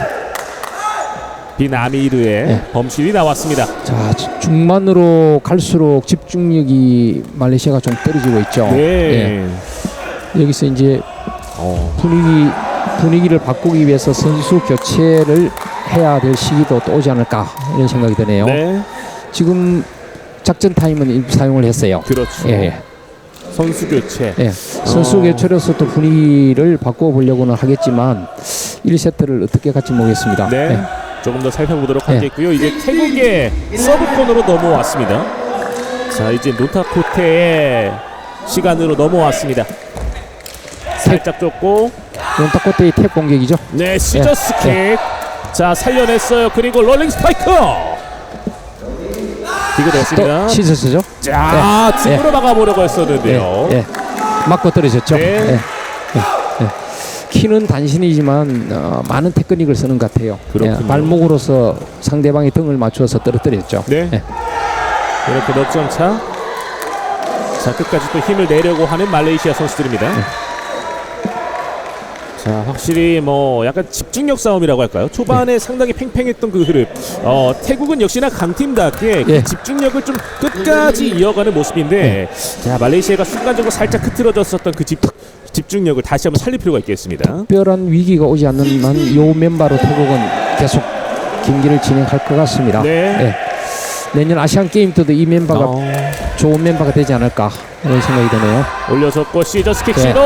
비나미르의 범실이 나왔습니다. 자, 중반으로 갈수록 집중력이 말레이시아가 좀 떨어지고 있죠. 네. 여기서 이제 분위기를 바꾸기 위해서 선수 교체를 해야 될 시기도 또 오지 않을까 이런 생각이 드네요. 네. 지금 작전 타임은 사용을 했어요. 그렇죠. 예. 선수 교체. 예. 선수 교체로서 또 분위기를 바꿔보려고는 하겠지만 1세트를 어떻게 갈지 모르겠습니다. 네. 예. 조금 더 살펴보도록 하겠고요. 이제 태국의 서브권으로 넘어왔습니다. 자, 이제 노타코테의 시간으로 넘어왔습니다. 살짝 좁고 론타코테의 탭 공격이죠. 네, 시저스 킥. 자, 살려냈어요. 그리고 롤링 스파이크. 이거 됐습니다. 또 시저스죠. 자, 등으로 막아보려고 했었는데요. 맞고 떨어졌죠. 네. 키는 단신이지만 많은 테크닉을 쓰는 것 같아요. 그렇군요. 발목으로서 상대방의 등을 맞추어서 떨어뜨렸죠. 네. 이렇게 넉 점 차. 자, 끝까지 또 힘을 내려고 하는 말레이시아 선수들입니다. 자, 확실히 뭐 약간 집중력 싸움이라고 할까요? 초반에 상당히 팽팽했던 그 흐름. 태국은 역시나 강팀답게 그 집중력을 좀 끝까지 이어가는 모습인데, 자, 말레이시아가 순간적으로 살짝 흐트러졌었던 그 집중력을 다시 한번 살릴 필요가 있겠습니다. 특별한 위기가 오지 않는 한 이 멤버로 태국은 계속 경기를 진행할 것 같습니다. 네. 내년 아시안 게임 때도 이 멤버가 좋은 멤버가 되지 않을까 이런 생각이 드네요. 올려줬고 시저스 킥 시도.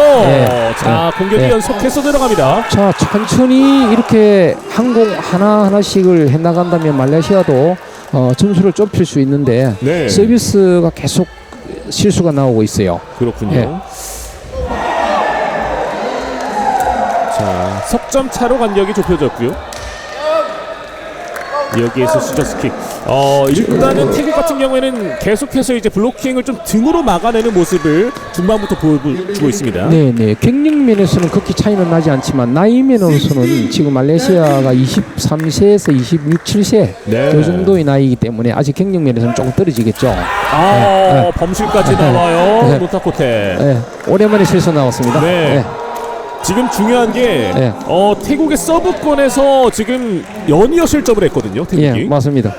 자, 공격이 연속해서 들어갑니다. 자, 천천히 이렇게 항공 하나하나씩을 해나간다면 말레이시아도 점수를 좁힐 수 있는데 서비스가 계속 실수가 나오고 있어요. 그렇군요. 자, 석점 차로 간격이 좁혀졌고요. 여기에서 시저스킥. 일단은 태국 같은 경우에는 계속해서 이제 블로킹을 좀 등으로 막아내는 모습을 중반부터 보여주고 있습니다. 네. 경력면에서는 그렇게 차이는 나지 않지만 나이면으로서는 지금 말레이시아가 23세에서 26, 7세 그 정도의 나이이기 때문에 아직 경력면에서는 조금 떨어지겠죠. 범실까지 나와요. 노타코테. 오랜만에 실수 나왔습니다. 지금 중요한 게 태국의 서브권에서 지금 연이어 실점을 했거든요. 태국이. 맞습니다.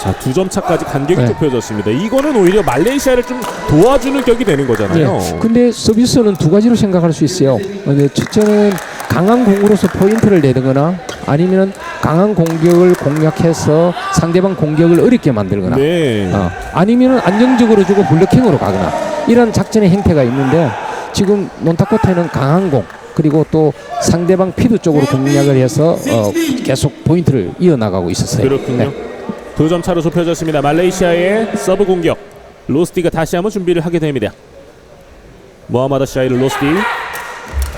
자, 2점 차까지 간격이 좁혀졌습니다. 이거는 오히려 말레이시아를 좀 도와주는 격이 되는 거잖아요. 근데 서비스는 두 가지로 생각할 수 있어요. 첫째는 강한 공으로서 포인트를 내거나 아니면 강한 공격을 공략해서 상대방 공격을 어렵게 만들거나 아니면 안정적으로 주고 블로킹으로 가거나 이런 작전의 행태가 있는데 지금 몬타코테는 강한 공 그리고 또 상대방 피드 쪽으로 공략을 해서 계속 포인트를 이어나가고 있었어요. 그렇군요. 2점 차로 좁혀졌습니다. 말레이시아의 서브 공격. 로스티가 다시 한번 준비를 하게 됩니다. 모하마드 샤이르 로스티.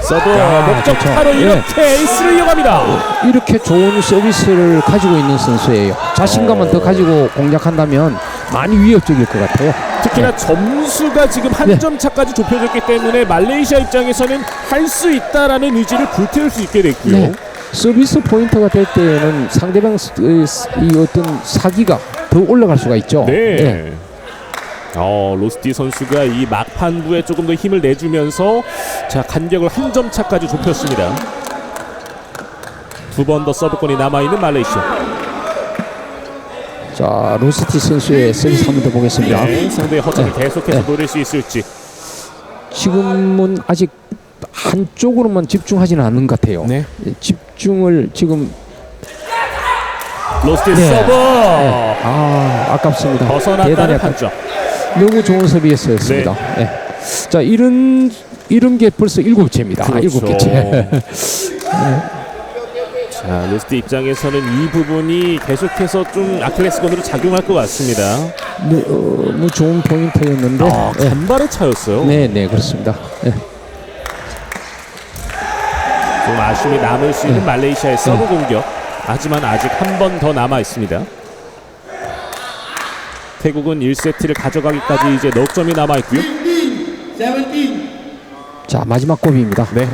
서브 야, 목적타로 좋죠. 이렇게 에이스를 이어갑니다. 이렇게 좋은 서비스를 가지고 있는 선수예요. 자신감만 더 가지고 공략한다면 많이 위협적일 것 같아요. 특히나 점수가 지금 한 점 차까지 좁혀졌기 때문에 말레이시아 입장에서는 할 수 있다라는 의지를 불태울 수 있게 됐고요. 네. 서비스 포인트가 될 때에는 상대방 이 어떤 사기가 더 올라갈 수가 있죠. 네. 로스티 선수가 이 막판부에 조금 더 힘을 내주면서 자 간격을 한 점 차까지 좁혔습니다. 두 번 더 서브권이 남아있는 말레이시아. 자, 로스티 선수의 서비스 한 번 더 보겠습니다. 네, 상대의 허점을 네. 계속해서 네. 노릴 수 있을지. 지금은 아직 한쪽으로만 집중하지는 않는 것 같아요. 네. 집중을 지금 로스티 네. 서브 아깝습니다. 벗어났다는 대단히 판정. 너무 좋은 서비스였습니다. 네. 자, 이런 게 벌써 7개입니다. 그렇죠. 7개째. 자, 로스티 입장에서는 이 부분이 계속해서 좀 아킬레스건으로 작용할 것 같습니다. 뭐 좋은 포인트였는데. 네. 간발의 차였어요. 네, 그렇습니다. 네. 좀 아쉬움이 남을 수 있는 말레이시아의 서브 공격. 하지만 아직 한 번 더 남아 있습니다. 태국은 1세트를 가져가기까지 이제 넉 점이 남아 있고요. 자, 마지막 골입니다. 네.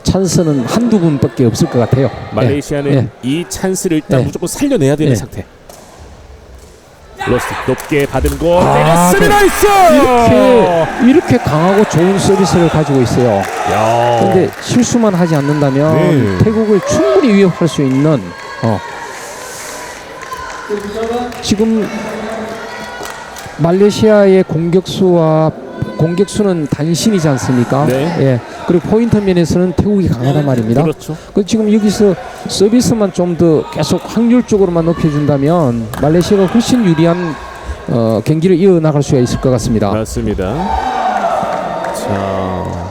찬스는 한두 분밖에 없을 것 같아요. 말레이시아는 네. 이 찬스를 일단 네. 무조건 살려내야 되는 네. 상태. 로스트 높게 받은 거 때렸습니다. 있어. 이렇게 강하고 좋은 서비스를 가지고 있어요. 그런데 실수만 하지 않는다면 네. 태국을 충분히 위협할 수 있는 지금 말레이시아의 공격수는 단신이지 않습니까? 네. 예. 그리고 포인트 면에서는 태국이 강하단 말입니다. 그렇죠. 지금 여기서 서비스만 좀 더 계속 확률적으로만 높여준다면 말레이시아가 훨씬 유리한 경기를 이어나갈 수가 있을 것 같습니다. 맞습니다. 자,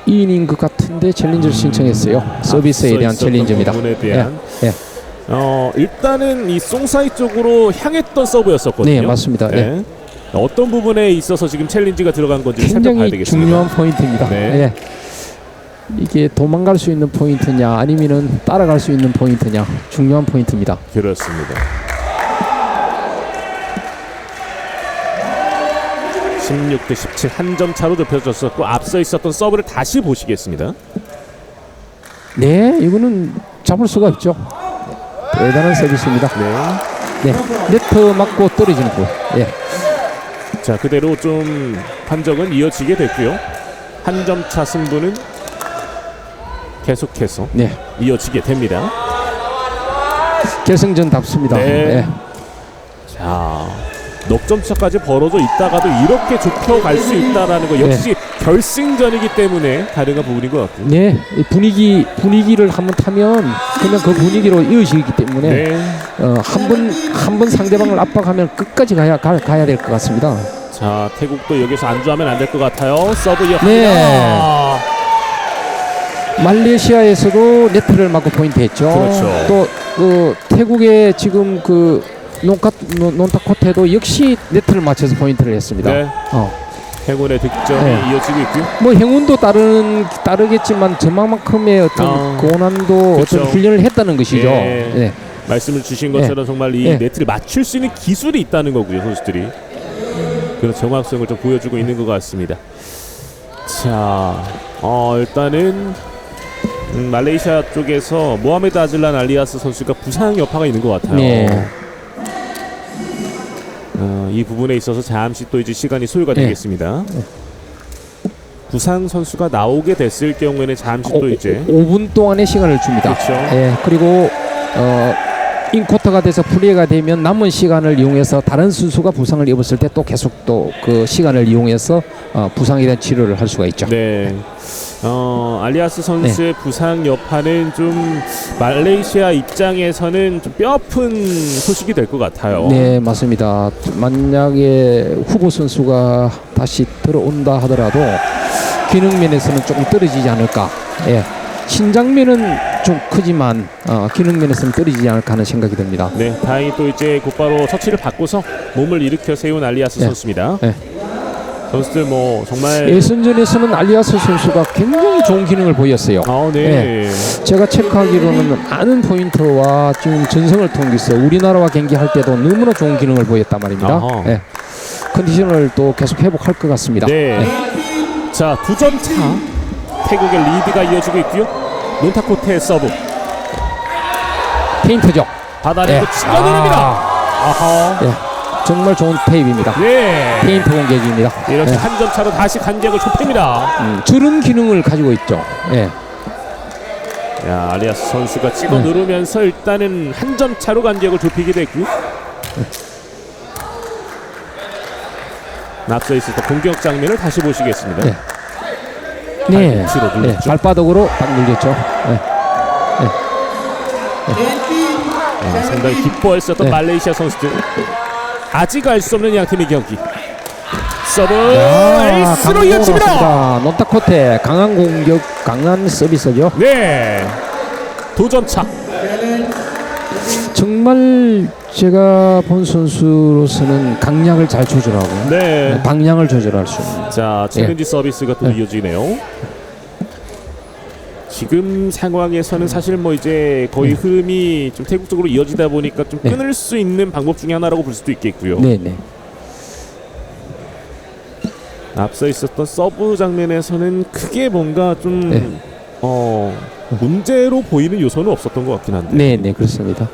이 이닝 것 같은데 챌린저를 신청했어요. 서비스에 대한 챌린저입니다. 부분에 대한 예. 일단은 이 송사이 쪽으로 향했던 서브였었거든요. 네, 맞습니다. 네. 어떤 부분에 있어서 지금 챌린지가 들어간 건지 살펴봐야 굉장히 되겠습니다. 중요한 포인트입니다. 네. 예. 이게 도망갈 수 있는 포인트냐 아니면은 따라갈 수 있는 포인트냐 중요한 포인트입니다. 그렇습니다. 16대 17 한 점 차로 좁혀졌었고 앞서 있었던 서브를 다시 보시겠습니다. 네, 이거는 잡을 수가 없죠. 대단한 서비스입니다. 네. 네트 맞고 떨어지는 볼. 예. 자, 그대로 좀 판정은 이어지게 됐고요. 한 점 차 승부는 계속해서 네. 이어지게 됩니다. 결승전답습니다. 네. 예. 자, 넉점 차까지 벌어져 있다가도 이렇게 좁혀갈 수 있다라는 거 역시 결승전이기 때문에 가능한 부분인 것 같고요. 네, 이 분위기를 한번 타면 그냥 그 분위기로 이어지기 때문에 네. 한 번 상대방을 압박하면 끝까지 가야 될 것 같습니다. 자, 태국도 여기서 안주하면 안 될 것 같아요. 서브 이어갑니다. 네. 말레이시아에서도 네트를 맞고 포인트했죠. 그렇죠. 또 태국의 지금 그 논타코테도 역시 네트를 맞춰서 포인트를 했습니다. 네. 행운의 득점이 네. 이어지고 있고요. 뭐 행운도 따르겠지만 저만큼의 어떤 고난도 그렇죠. 어떤 훈련을 했다는 것이죠. 예. 네. 말씀을 주신 것처럼 정말 이 네트를 맞출 수 있는 기술이 있다는 거고요, 선수들이. 그런 정확성을 좀 보여주고 있는 것 같습니다. 자, 일단은 말레이시아 쪽에서 모하메드 아즐란 알리아스 선수가 부상 여파가 있는 것 같아요. 네. 이 부분에 있어서 잠시 또 이제 시간이 소요가 되겠습니다. 부상 선수가 나오게 됐을 경우에는 잠시 또 이제 5분 동안의 시간을 줍니다. 그렇죠. 예, 그리고 인쿼터가 돼서 플레이가 되면 남은 시간을 이용해서 다른 선수가 부상을 입었을 때 또 계속 또 그 시간을 이용해서 부상에 대한 치료를 할 수가 있죠. 네. 알리아스 선수의 부상 여파는 좀 말레이시아 입장에서는 좀 뼈아픈 소식이 될 것 같아요. 네, 맞습니다. 만약에 후보 선수가 다시 들어온다 하더라도 기능 면에서는 조금 떨어지지 않을까. 예. 신장면은 좀 크지만 기능 면에서는 떨어지지 않을까 하는 생각이 듭니다. 네, 다행히 또 이제 곧바로 처치를 바꿔서 몸을 일으켜 세운 알리아스 네. 선수입니다. 네. 선수들 뭐 정말 예선전에서는 알리아스 선수가 굉장히 좋은 기능을 보였어요. 네. 제가 체크하기로는 많은 포인트와 지금 전성을 통해서 우리나라와 경기할 때도 너무나 좋은 기능을 보였단 말입니다. 네. 컨디션을 또 계속 회복할 것 같습니다. 네. 자, 2점 차 태국의 리드가 이어지고 있고요. 논타코테의 서브 페인트죠. 받아내고 치어내립니다. 아하. 예. 정말 좋은 테이프입니다. 네. 페인트 공격입니다. 이렇게 예. 한 점 차로 다시 간격을 좁힙니다. 저런 기능을 가지고 있죠. 예. 야, 알리아스 선수가 찍어 누르면서 일단은 한 점 차로 간격을 좁히게 됐고요. 앞서 있었던 공격 장면을 다시 보시겠습니다. 네. 네. 뒤로 네. 눌렀죠. 발바닥으로 딱 눌렸죠. 네. 상당히 기뻐했었던 네. 말레이시아 선수들. 아직 알 수 없는 양팀의 경기. 서브 에이스로 이어집니다. 논타코테 강한 공격, 강한 서비스죠. 네. 2점 차. 정말 제가 본 선수로서는 강약을 잘 조절하고 네. 방향을 조절할 수 있는. 자, 챌린지 서비스가 또 이어지네요. 지금 상황에서는 사실 뭐 이제 거의 흐름이 좀 태국 쪽으로 이어지다 보니까 좀 끊을 수 있는 방법 중에 하나라고 볼 수도 있겠고요. 네네. 앞서 있었던 서브 장면에서는 크게 뭔가 좀 문제로 보이는 요소는 없었던 것 같긴 한데. 네네 그렇습니다.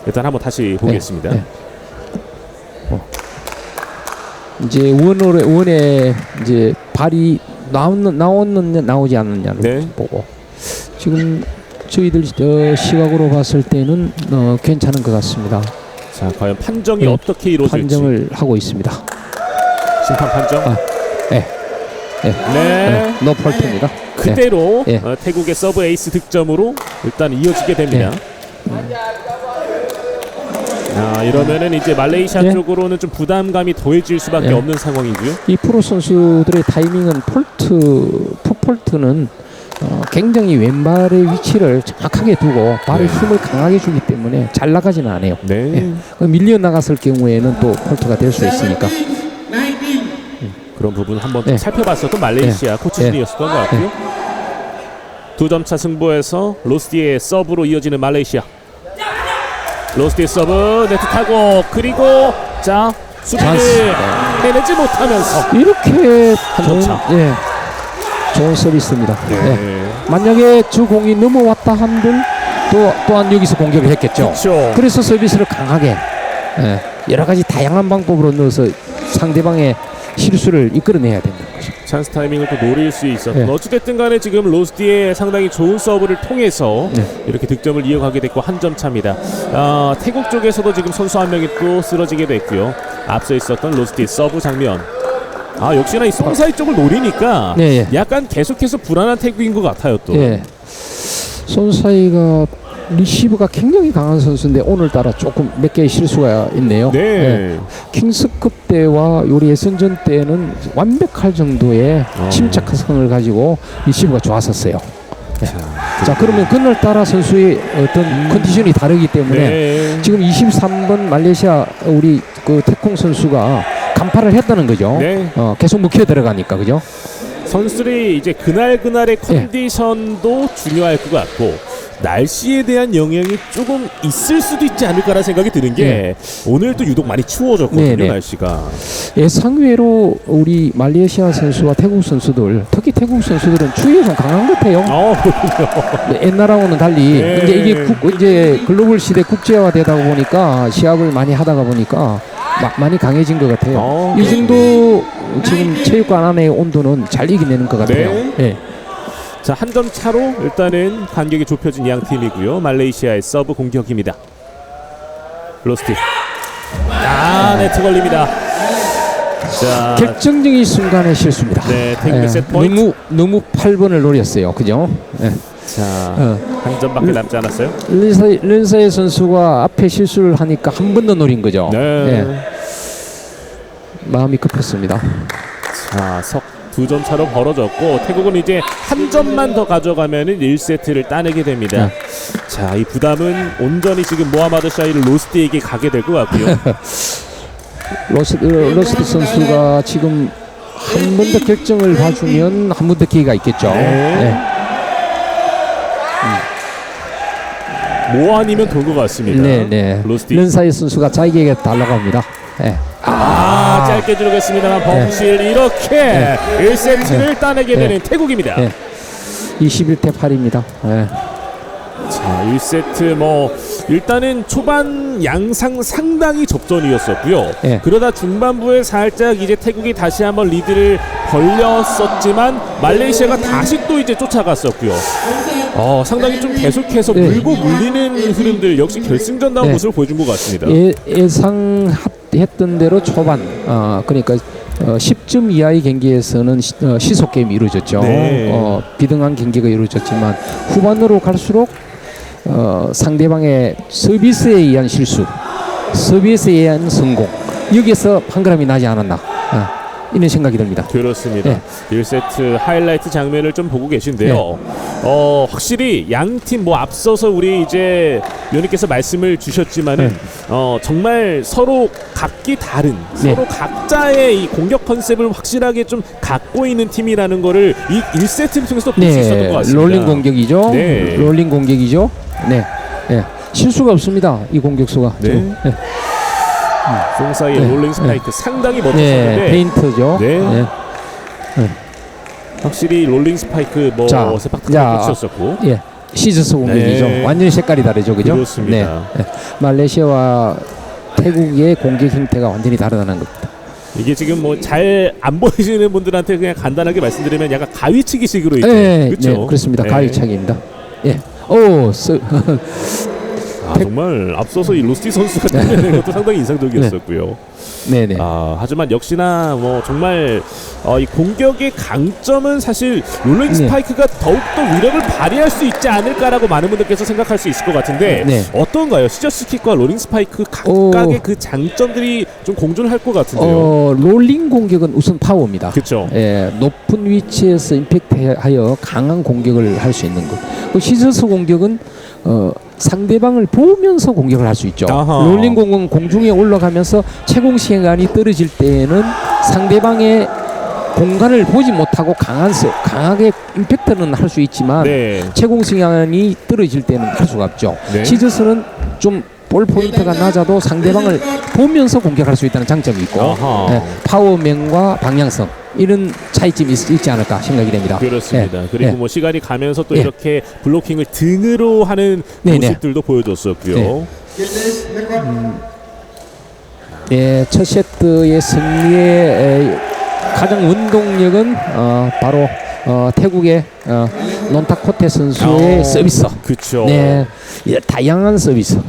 일단 한번 다시 보겠습니다. 네. 이제 원에 이제 발이 나오느냐 나오지 않느냐를 네. 보고 지금 저희들 시각으로 봤을 때는 괜찮은 것 같습니다. 자, 과연 판정이 어떻게 이루어질지. 판정을 하고 있습니다. 심판 판정. 네. 노폴트입니다. 그대로 네. 태국의 서브 에이스 득점으로 일단 이어지게 됩니다. 이러면은 이제 말레이시아 쪽으로는 좀 부담감이 더해질 수밖에 없는 상황이고요. 이 프로 선수들의 타이밍은 풋폴트는 굉장히 왼발의 위치를 정확하게 두고 발에 힘을 강하게 주기 때문에 잘 나가지는 않아요. 네. 밀려 나갔을 경우에는 또 폴트가 될 수 있으니까. 그런 부분 한번 살펴봤었던 말레이시아 코치진이었던 것 같고요. 2점 차 승부에서 로스티의 서브로 이어지는 말레이시아. 로스티의 서브 네트 타고 그리고 자 수비를 해내지 못하면서 이렇게 점 차. 좋은 서비스입니다. 네. 만약에 저 공이 넘어왔다 한들 또한 여기서 공격을 했겠죠. 그렇죠. 그래서 서비스를 강하게 여러 가지 다양한 방법으로 넣어서 상대방의 실수를 이끌어내야 된다는 거죠. 찬스 타이밍을 또 노릴 수 있었던 어찌됐든 간에 지금 로스티의 상당히 좋은 서브를 통해서 이렇게 득점을 이어가게 됐고 한 점 차입니다. 태국 쪽에서도 지금 선수 한 명이 또 쓰러지게 됐고요. 앞서 있었던 로스티의 서브 장면. 역시나 이 송사이 쪽을 노리니까 약간 계속해서 불안한 태국인 것 같아요 또. 손사이가 리시브가 굉장히 강한 선수인데 오늘따라 조금 몇 개의 실수가 있네요. 킹스급 때와 요리 예선전 때는 완벽할 정도의 침착한 성을 가지고 리시브가 좋았었어요. 자 그러면 그날따라 선수의 어떤 컨디션이 다르기 때문에 지금 23번 말레이시아 우리 그 태콩 선수가 간파를 했다는 거죠. 계속 묵혀 들어가니까 그죠? 선수들이 이제 그날의 컨디션도 중요할 것 같고 날씨에 대한 영향이 조금 있을 수도 있지 않을까라는 생각이 드는 게 오늘 또 유독 많이 추워졌거든요. 날씨가 예상외로 우리 말레이시아 선수와 태국 선수들 특히 태국 선수들은 추위에 좀 강한 것 같아요. 옛날하고는 달리 이제 이게 이제 글로벌 시대 국제화되다 보니까 시합을 많이 하다가 보니까 많이 강해진 것 같아요. 이 정도 지금 체육관 안의 온도는 잘 이겨내는 것 같아요. 자, 한 점 차로 일단은 간격이 좁혀진 양 팀이고요. 말레이시아의 서브 공격입니다. 로스티. 네트 걸립니다. 자, 결정적인 순간의 실수입니다. 태국의 세트 포인트. 너무 8번을 노렸어요. 그죠? 자, 한 점밖에 남지 않았어요. 른사의 선수가 앞에 실수를 하니까 한 번 더 노린 거죠. 마음이 급했습니다. 자, 두 점 차로 벌어졌고 태국은 이제 한 점만 더 가져가면은 1세트를 따내게 됩니다. 자, 이 부담은 온전히 지금 모하마드 샤이를 로스트에게 가게 될 것 같고요. 러스트 선수가 지금 한 번 더 결정을 봐주면 한 번 더 기회가 있겠죠. 네. 모 아니면 돌 것 같습니다. 네. 로스티. 른사이 선수가 자기에게 달라고 합니다. 네. 짧게 들어갔습니다만 범실 이렇게 1세트를 따내게 되는 태국입니다. 21대 8입니다. 자, 1세트 뭐 일단은 초반 양상 상당히 접전이었었고요. 그러다 중반부에 살짝 이제 태국이 다시 한번 리드를 벌렸었지만 말레이시아가 다시 또 이제 쫓아갔었고요. 상당히 좀 계속해서 물고 물리는 흐름들 역시 결승전다운 모습을 보여준 것 같습니다. 예상했던 대로 초반 그러니까 10점 이하의 경기에서는 시속 게임이 이루어졌죠. 비등한 경기가 이루어졌지만 후반으로 갈수록 상대방의 서비스에 의한 실수, 서비스에 의한 성공, 여기에서 판가름이 나지 않았나 이런 생각이 듭니다. 그렇습니다. 1세트 하이라이트 장면을 좀 보고 계신데요. 확실히 양팀 뭐 앞서서 우리 이제 위원님께서 말씀을 주셨지만은 정말 서로 각기 다른 서로 각자의 이 공격 컨셉을 확실하게 좀 갖고 있는 팀이라는 거를 이 1세트를 통해서 볼 수 있었던 것 같습니다. 롤링 공격이죠. 롤링 공격이죠. 실수가 없습니다. 이 공격수가. 송사이의 롤링 스파이크 상당히 멋졌었는데 페인트죠. 확실히 롤링 스파이크 뭐 세팍타가 붙였었고 시저스 공격이죠. 완전히 색깔이 다르죠, 그죠? 그렇습니다. 말레이시아와 태국의 공격 형태가 완전히 다르다는 겁니다. 이게 지금 뭐 잘 안 보이시는 분들한테 그냥 간단하게 말씀드리면 약간 가위치기식으로 있죠. 그렇죠. 그렇습니다. 가위차기입니다. 정말 앞서서 이 로스티 선수가 때리는 것도 상당히 인상적이었었고요. 하지만 역시나 뭐 정말 이 공격의 강점은 사실 롤링 스파이크가 더욱더 위력을 발휘할 수 있지 않을까라고 많은 분들께서 생각할 수 있을 것 같은데 어떤가요? 시저스킥과 롤링 스파이크 각각의 그 장점들이 좀 공존할 것 같은데요. 롤링 공격은 우선 파워입니다. 그렇죠. 높은 위치에서 임팩트하여 강한 공격을 할 수 있는 것. 시저스 공격은 상대방을 보면서 공격을 할 수 있죠. 롤링 공은 공중에 올라가면서 채공 시간이 떨어질 때에는 상대방의 공간을 보지 못하고 강하게 임팩트는 할 수 있지만 채공 시간이 떨어질 때는 할 수가 없죠. 시저스는 좀 볼 포인트가 낮아도 상대방을 보면서 공격할 수 있다는 장점이 있고 파워면과 방향성 이런 차이점이 있지 않을까 생각이 됩니다. 그렇습니다. 그리고 뭐 시간이 가면서 또 이렇게 블로킹을 등으로 하는 모습들도 보여줬었고요. 첫 세트의 승리의 가장 원동력은 바로 태국의 논타코테 선수의 서비스. 그렇죠. 다양한 서비스.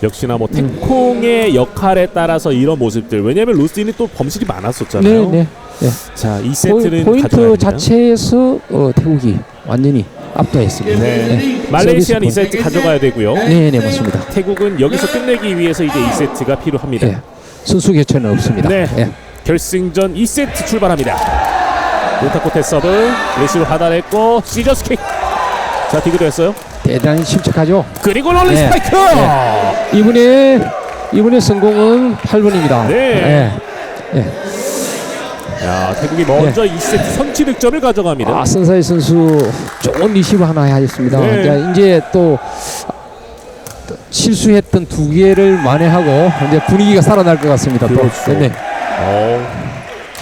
역시나 뭐 태콩의 역할에 따라서 이런 모습들. 왜냐하면 로스틴이 또 범실이 많았었잖아요. 자, 이 세트는 포인트 자체에서 태국이 완전히 압도했습니다. 말레이시아는 이 세트 가져가야 되고요. 맞습니다. 태국은 여기서 끝내기 위해서 이제 2세트가 필요합니다. 선수 교체는 없습니다. 결승전 2세트 출발합니다. 논타코테 서브 레시브 하단했고 시저스킥. 자, 디그됐어요. 대단히 침착하죠. 그리고 롤링 스파이크. 이번에 성공은 8번입니다. 태국이 먼저 2세트 선취 득점을 가져갑니다. 선사이 선수 좋은 리시브 하나 하였습니다. 이제 또 실수했던 두 개를 만회하고 이제 분위기가 살아날 것 같습니다. 그렇죠.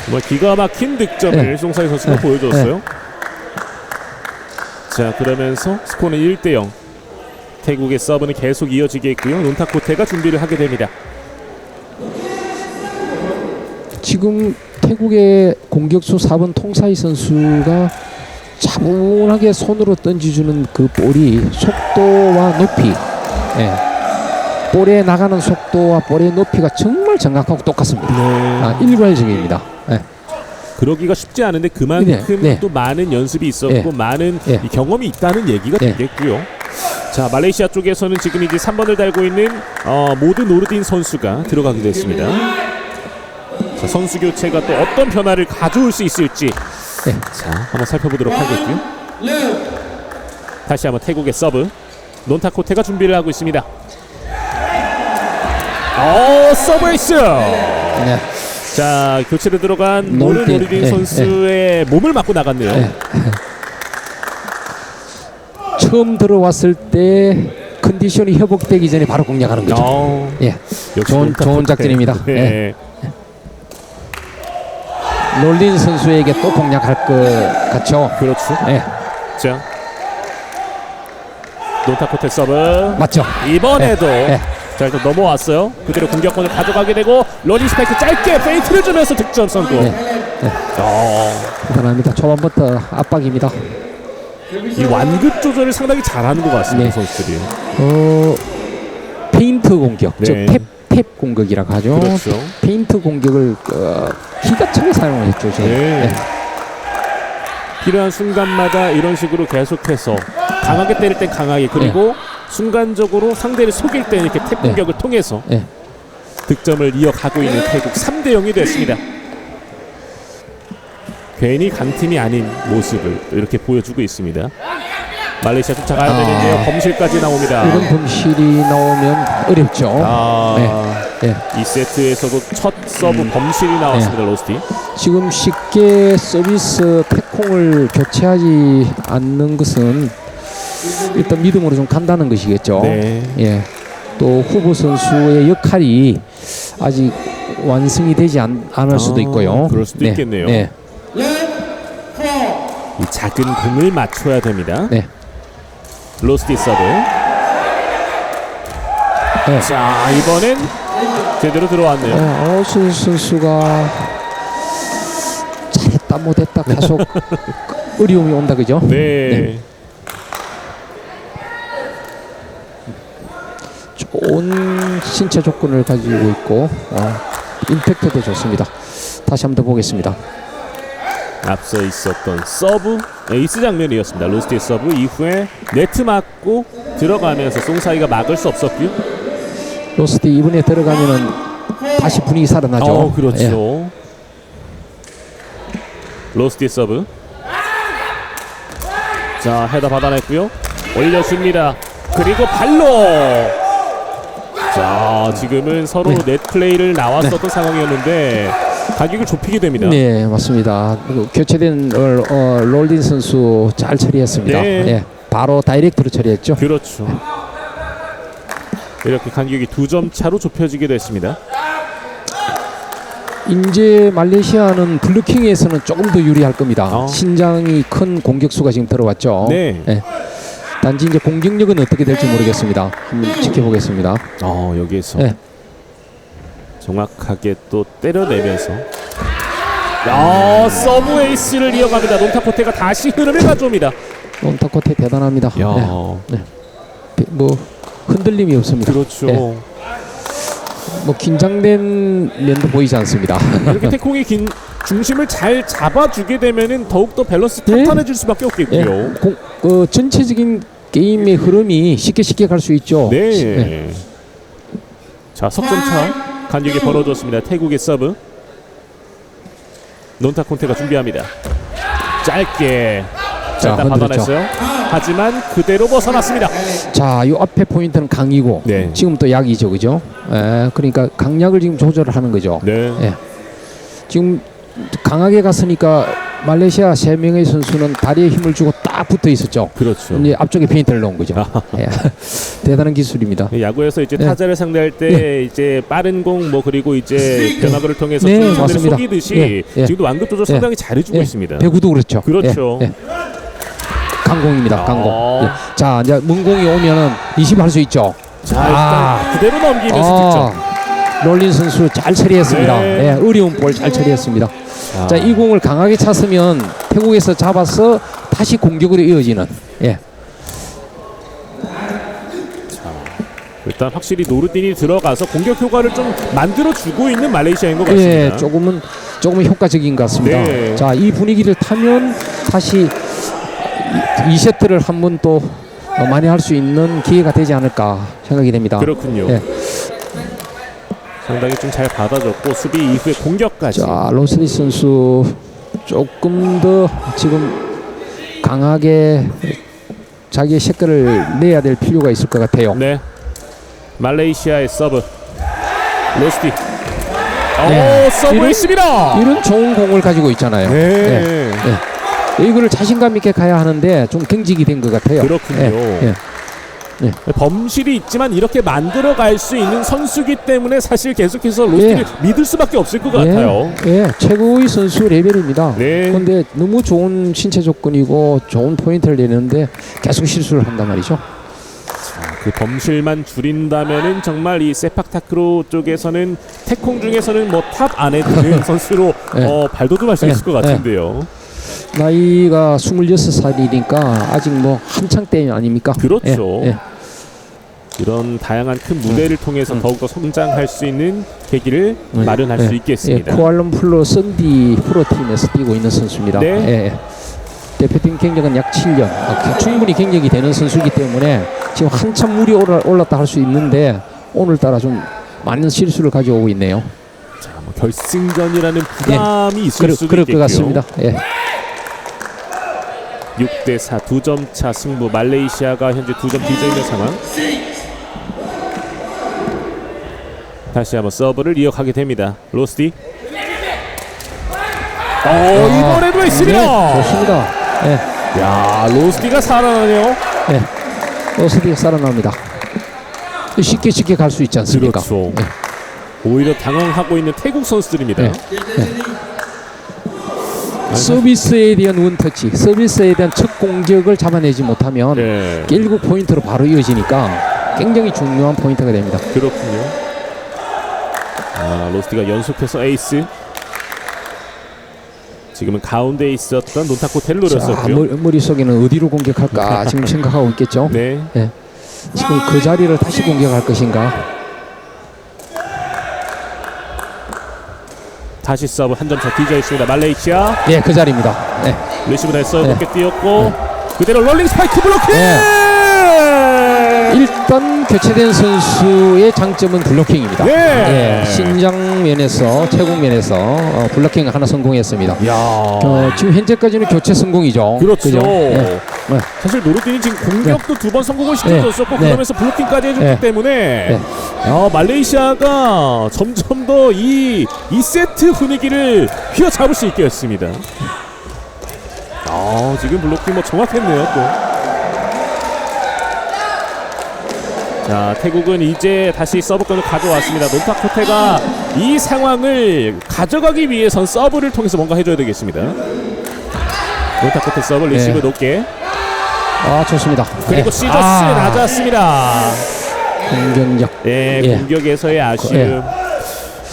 정말 기가 막힌 득점을 송사이 선수가 보여줬어요. 자, 그러면서 스코어는 1대0. 태국의 서브는 계속 이어지겠고요. 논타코테가 준비를 하게 됩니다. 지금 태국의 공격수 4번 통사이 선수가 차분하게 손으로 던져주는 그 볼이 속도와 높이 볼에 나가는 속도와 볼의 높이가 정말 정확하고 똑같습니다. 일괄적입니다. 그러기가 쉽지 않은데 그만큼 또 많은 연습이 있었고 많은 경험이 있다는 얘기가 되겠고요. 자, 말레이시아 쪽에서는 지금 이제 3번을 달고 있는 모드 노르딘 선수가 들어가게 됐습니다. 자, 선수 교체가 또 어떤 변화를 가져올 수 있을지 네. 자, 한번 살펴보도록 하겠고요. 다시 한번 태국의 서브. 논타코테가 준비를 하고 있습니다. 서브 에이스. 네. 자, 교체로 들어간 놀 때, 노르노리딘 네, 선수의 몸을 맞고 나갔네요. 네. 처음 들어왔을 때 컨디션이 회복되기 전에 바로 공략하는 거죠. 예, 역시 좋은 논타코테. 작전입니다. 네. 예. 롤린 선수에게 또 공략할 것 같죠. 그렇죠. 예, 자, 논타코테 서브. 맞죠. 이번에도 예. 자, 일단 넘어왔어요. 그대로 공격권을 가져가게 되고 러닝 스파이크 짧게 페인트를 주면서 득점 성공. 대단합니다. 초반부터 압박입니다. 이 완급 조절을 상당히 잘하는 것 같습니다. 네. 선수들이. 페인트 공격, 네. 즉 탭 공격이라고 하죠. 그렇죠. 페인트 공격을 기가 차게 사용을 했죠. 지금. 네. 네. 필요한 순간마다 이런 식으로 계속해서 강하게 때릴 땐 강하게, 그리고 순간적으로 상대를 속일 때 이렇게 탭 공격을 통해서 네. 득점을 이어가고 있는 태국. 3대 0이 됐습니다. 괜히 강팀이 아닌 모습을 이렇게 보여주고 있습니다. 말레이시아 쫓아가야 되는데요. 범실까지 나옵니다. 이런 범실이 나오면 어렵죠. 네. 2세트에서도 첫 서브 범실이 나왔습니다. 로스티. 지금 쉽게 서비스 태콩을 교체하지 않는 것은 일단 믿음으로 좀 간다는 것이겠죠. 네. 예. 또 후보 선수의 역할이 아직 완성이 되지 않을 수도 있고요. 그럴 수도 있겠네요. 네. 이 작은 공을 맞춰야 됩니다. 네. 로스티 서브. 네. 자, 이번엔 제대로 들어왔네요. 오순 선수가 잘했다 못했다 계속 어려움이 온다 그죠? 네. 좋은 신체 조건을 가지고 있고 임팩트도 좋습니다. 다시 한번 더 보겠습니다. 앞서 있었던 서브 에이스 장면이었습니다. 로스티의 서브 이후에 네트 맞고 들어가면서 송사이가 막을 수 없었고요. 로스티 이번에 들어가면은 다시 분위기 살아나죠. 그렇죠. 예. 로스티의 서브. 자, 헤더 받아냈고요. 올려줍니다. 그리고 발로. 자, 지금은 서로 넷 플레이를 나왔었던 상황이었는데 가격을 좁히게 됩니다. 네, 맞습니다. 교체된 롤린 선수 잘 처리했습니다. 네. 예, 바로 다이렉트로 처리했죠. 그렇죠. 이렇게 간격이 2점 차로 좁혀지게 됐습니다. 이제 말레이시아는 블루킹에서는 조금 더 유리할 겁니다. 어. 신장이 큰 공격수가 지금 들어왔죠. 네. 예. 단지 이제 공격력은 어떻게 될지 모르겠습니다. 한번 지켜보겠습니다. 여기에서 네. 정확하게 또 때려내면서 서브 에이스를 이어갑니다. 논타코테가 다시 흐름을 가져옵니다. 온타코테 대단합니다. 뭐 흔들림이 없습니다. 그렇죠. 네. 뭐 긴장된 면도 보이지 않습니다. 이렇게 태콩이 중심을 잘 잡아주게 되면은 더욱 더 밸런스 탄탄해질 수밖에 없겠고요. 전체적인 게임의 흐름이 쉽게 갈 수 있죠. 네. 자, 석점차 간격이 벌어졌습니다. 태국의 서브. 논타콘테가 준비합니다. 짧게 일단 받아냈어요. 하지만 그대로 벗어났습니다. 자, 이 앞에 포인트는 강이고 지금 또 약이죠, 그죠? 그러니까 강약을 지금 조절을 하는 거죠. 네. 지금 강하게 갔으니까 말레이시아 3명의 선수는 다리에 힘을 주고 딱 붙어 있었죠. 그렇죠. 이제 앞쪽에 페인트를 넣은 거죠. 대단한 기술입니다. 야구에서 이제 타자를 상대할 때 이제 빠른 공 그리고 이제 변화구를 통해서 상대를 속이듯이 지금도 완급 조절 상당히 잘해주고 있습니다. 배구도 그렇죠. 그렇죠. 강공입니다. 강공. 자, 이제 문공이 오면은 20 할 수 있죠. 자, 일단 그대로 넘기면서 득점. 롤린 선수 잘 처리했습니다. 어려운 볼 잘 처리했습니다. 자, 이 공을 강하게 찼으면 태국에서 잡아서 다시 공격으로 이어지는. 일단 확실히 노르딘이 들어가서 공격 효과를 좀 만들어주고 있는 말레이시아인 것 같습니다. 조금은 효과적인 것 같습니다. 네. 자, 이 분위기를 타면 다시 2세트를 한 번 또 많이 할 수 있는 기회가 되지 않을까 생각이 됩니다. 그렇군요. 상당히 좀 잘 받아줬고 수비 이후에 공격까지. 자, 로스리 선수 조금 더 지금 강하게 자기의 색깔을 내야 될 필요가 있을 것 같아요. 네. 말레이시아의 서브. 로스티. 네. 서브 이런- 있습니다. 이런 좋은 공을 가지고 있잖아요. 네. 이거를 자신감 있게 가야 하는데 좀 경직이 된 것 같아요. 그렇군요. 예. 범실이 있지만 이렇게 만들어갈 수 있는 선수기 때문에 사실 계속해서 로스티를 믿을 수밖에 없을 것 같아요. 예, 최고의 선수 레벨입니다. 네. 그런데 너무 좋은 신체 조건이고 좋은 포인트를 내는데 계속 실수를 한단 말이죠. 그 범실만 줄인다면은 정말 이 세팍타크로 쪽에서는 태콩 중에서는 뭐 탑 안에 드는 선수로 네. 발돋움할 수 네. 있을 것 같은데요. 나이가 26살이니까 아직 뭐 한창 때 아닙니까? 그렇죠. 예. 이런 다양한 큰 무대를 통해서 더욱더 성장할 수 있는 계기를 마련할 수 있겠습니다. 쿠알룸푸르 썬디 프로팀에서 뛰고 있는 선수입니다. 네. 예. 대표팀 경력은 약 7년. 충분히 경력이 되는 선수이기 때문에 지금 한참 물이 올랐다 할 수 있는데 오늘따라 좀 많은 실수를 가져오고 있네요. 자, 뭐 결승전이라는 부담이 있을 수도 그럴 있겠고요. 것 같습니다. 예. 6대4 2점 차 승부. 말레이시아가 현재 2점 뒤져 있는 상황. 다시 한번 서브를 이어가게 됩니다. 로스티. 이번에도 있습니다. 네, 좋습니다. 예. 야, 로스티가 살아나네요. 예. 로스티가 살아납니다. 쉽게 갈 수 있지 않습니까? 그렇죠. 예. 오히려 당황하고 있는 태국 선수들입니다. 네. 서비스에 대한 원터치, 서비스에 대한 첫 공격을 잡아내지 못하면 네. 결국 포인트로 바로 이어지니까 굉장히 중요한 포인트가 됩니다. 그렇군요. 로스티가 연속해서 에이스. 지금은 가운데에 있었던 논타코테를 노렸었고요. 머릿속에는 어디로 공격할까 지금 생각하고 있겠죠. 네. 지금 그 자리를 다시 공격할 것인가. 다시 서브 한 점 차 뒤져 있습니다. 말레이시아. 네, 그 자리입니다. 네. 리시브 됐어요. 네. 높게 뛰었고 그대로 롤링 스파이크 블로킹. 일단 교체된 선수의 장점은 블로킹입니다. 네. 신장 면에서 체공 면에서 블로킹 하나 성공했습니다. 야. 지금 현재까지는 교체 성공이죠. 그렇죠. 그죠? 네. 사실 노르딘이 지금 공격도 두 번 성공을 시켜줬었고 네. 그러면서 블로킹까지 해줬기 네. 때문에 네. 말레이시아가 점점 더 이 2세트 분위기를 휘어잡을 수 있게 했습니다. 지금 블로킹 뭐 정확했네요 또. 자, 태국은 이제 다시 서브권을 가져왔습니다. 논타코테가 이 상황을 가져가기 위해선 서브를 통해서 뭔가 해줘야 되겠습니다. 논타코테 서브 리시브 높게. 좋습니다. 그리고 시저스 낮았습니다. 공격력. 네, 공격에서의 아쉬움.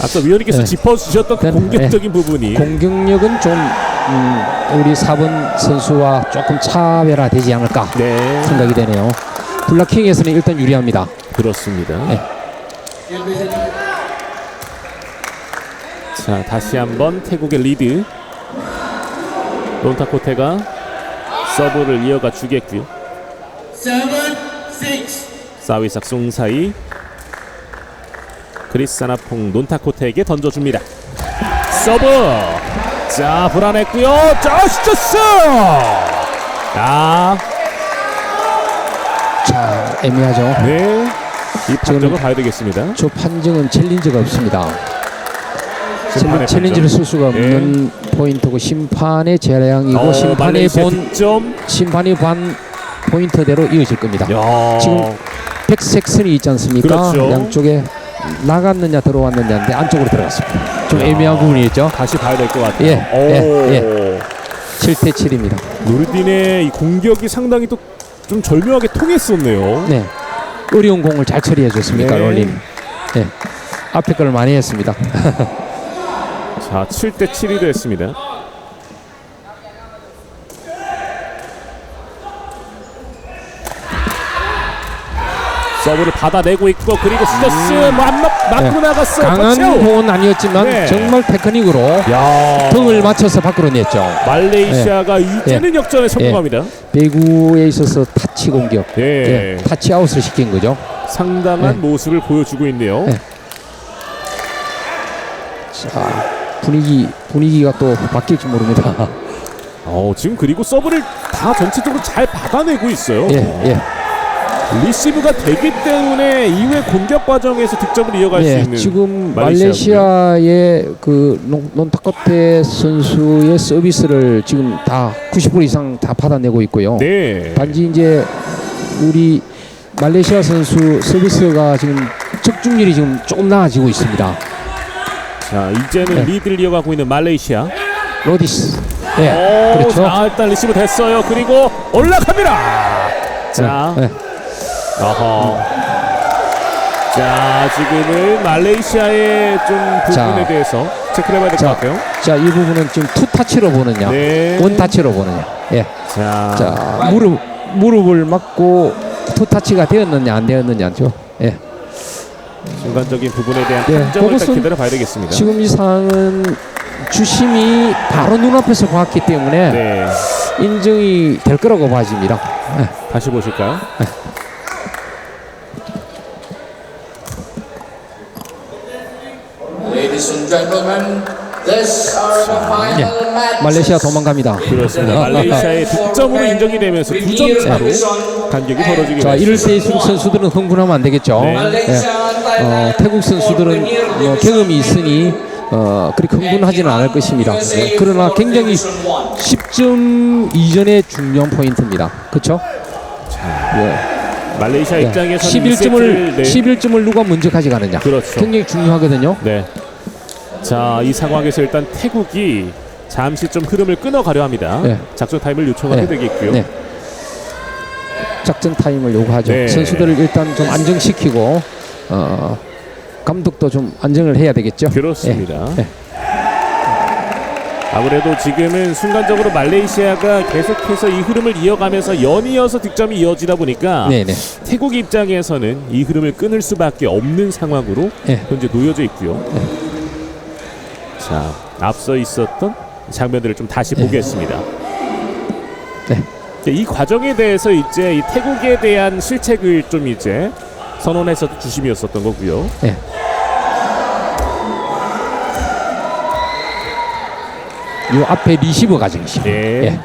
앞서 위원님께서 짚어주셨던 그 공격적인 부분이. 공격력은 좀 우리 4번 선수와 조금 차별화되지 않을까 생각이 되네요. 블락킹에서는 일단 유리합니다. 그렇습니다. 자, 다시 한번 태국의 리드. 논타코테가 서브를 이어가 주겠고요. 사위삭 송사이 그리스나퐁 논타코테에게 던져줍니다. 서브. 자, 불안했고요. 저스트스. 자, 애매하죠. 네. 이 판정을 봐야 되겠습니다. 저 판정은 챌린저가 없습니다. 심판의 챌린저를 쓸 수가 없는 포인트고 심판의 재량이고 심판이 본 포인트대로 이어질 겁니다. 지금 백색선이 있지 않습니까? 그렇죠. 양쪽에 나갔느냐 들어왔느냐인데 안쪽으로 들어갔습니다. 좀 애매한 부분이 있죠. 다시 봐야 될 것 같아요. 7대 7입니다. 노르딘의 이 공격이 상당히 또 좀 절묘하게 통했었네요. 네, 어려운 공을 잘 처리해 줬습니까, 롤린. 네, 앞에 걸 많이 했습니다. 자, 7대 7이 됐습니다. 서브를 받아내고 있고 그리고 시저스 맞고 나갔어요. 강한 공은 아니었지만 정말 테크닉으로 등을 맞춰서 밖으로 냈죠. 말레이시아가 이제는 역전에 성공합니다. 배구에 있어서 타치 공격, 타치 아웃을 시킨 거죠. 상당한 모습을 보여주고 있네요. 자, 분위기가 또 바뀔지 모릅니다. 지금 그리고 서브를 다 전체적으로 잘 받아내고 있어요. 예. 리시브가 되기 때문에 이후에 공격 과정에서 득점을 이어갈 수 있는 지금 말레이시아고요. 말레이시아의 그 논타코테 선수의 서비스를 지금 다 90% 이상 다 받아내고 있고요. 네. 단지 이제 우리 말레이시아 선수 서비스가 지금 적중률이 지금 조금 나아지고 있습니다. 자, 이제는 네. 리드를 이어가고 있는 말레이시아. 로디스. 예, 그렇죠. 자, 일단 리시브 됐어요. 그리고 올라갑니다. 자, 네. 어허. 자, 지금은 말레이시아의 좀 부분에 자. 대해서 체크를 해봐야 될 것 같아요. 자, 이 부분은 지금 투 타치로 보느냐, 네. 원 타치로 보느냐. 예. 자, 자, 무릎을 맞고 투 타치가 되었느냐 안 되었느냐죠. 예. 순간적인 부분에 대한 네, 판정을 딱 그것은 기다려 봐야 되겠습니다. 지금 이 상황은 주심이 바로 눈앞에서 봤기 때문에 네. 인정이 될 거라고 봐집니다. 예. 다시 보실까요? Ladies and gentlemen, this are the final match. 말레이시아 도망갑니다. 그렇습니다. 말레이시아의 득점으로 인정이 되면서 2점 차로 간격이 벌어지게 자, 이럴 됐습니다. 때일수록 선수들은 흥분하면 안 되겠죠. 네. 예. 태국 선수들은 경험이 있으니 그렇게 흥분하지는 않을 것입니다. 그러나 굉장히 10점 이전의 중요한 포인트입니다. 그렇죠? 말레이시아 입장에서는 11점을 2세트를 11점을 누가 먼저 가져가느냐. 그렇죠. 굉장히 중요하거든요. 네. 자, 이 상황에서 일단 태국이 잠시 좀 흐름을 끊어가려 합니다. 네. 작전 타임을 요청하게 네. 되겠고요. 네. 작전 타임을 요구하죠. 네. 선수들을 일단 좀 안정시키고 감독도 좀 안정을 해야 되겠죠. 그렇습니다. 네. 아무래도 지금은 순간적으로 말레이시아가 계속해서 이 흐름을 이어가면서 연이어서 득점이 이어지다 보니까 네, 네. 태국 입장에서는 이 흐름을 끊을 수밖에 없는 상황으로 네. 현재 놓여져 있고요. 자, 앞서 있었던 장면들을 좀 다시 보겠습니다. 네. 이 과정에 대해서 이제 이 태국에 대한 실책을 좀 이제 선언해서도 주심이었었던 거고요. 네. 요 앞에 리시브 과정이죠. 예. 예.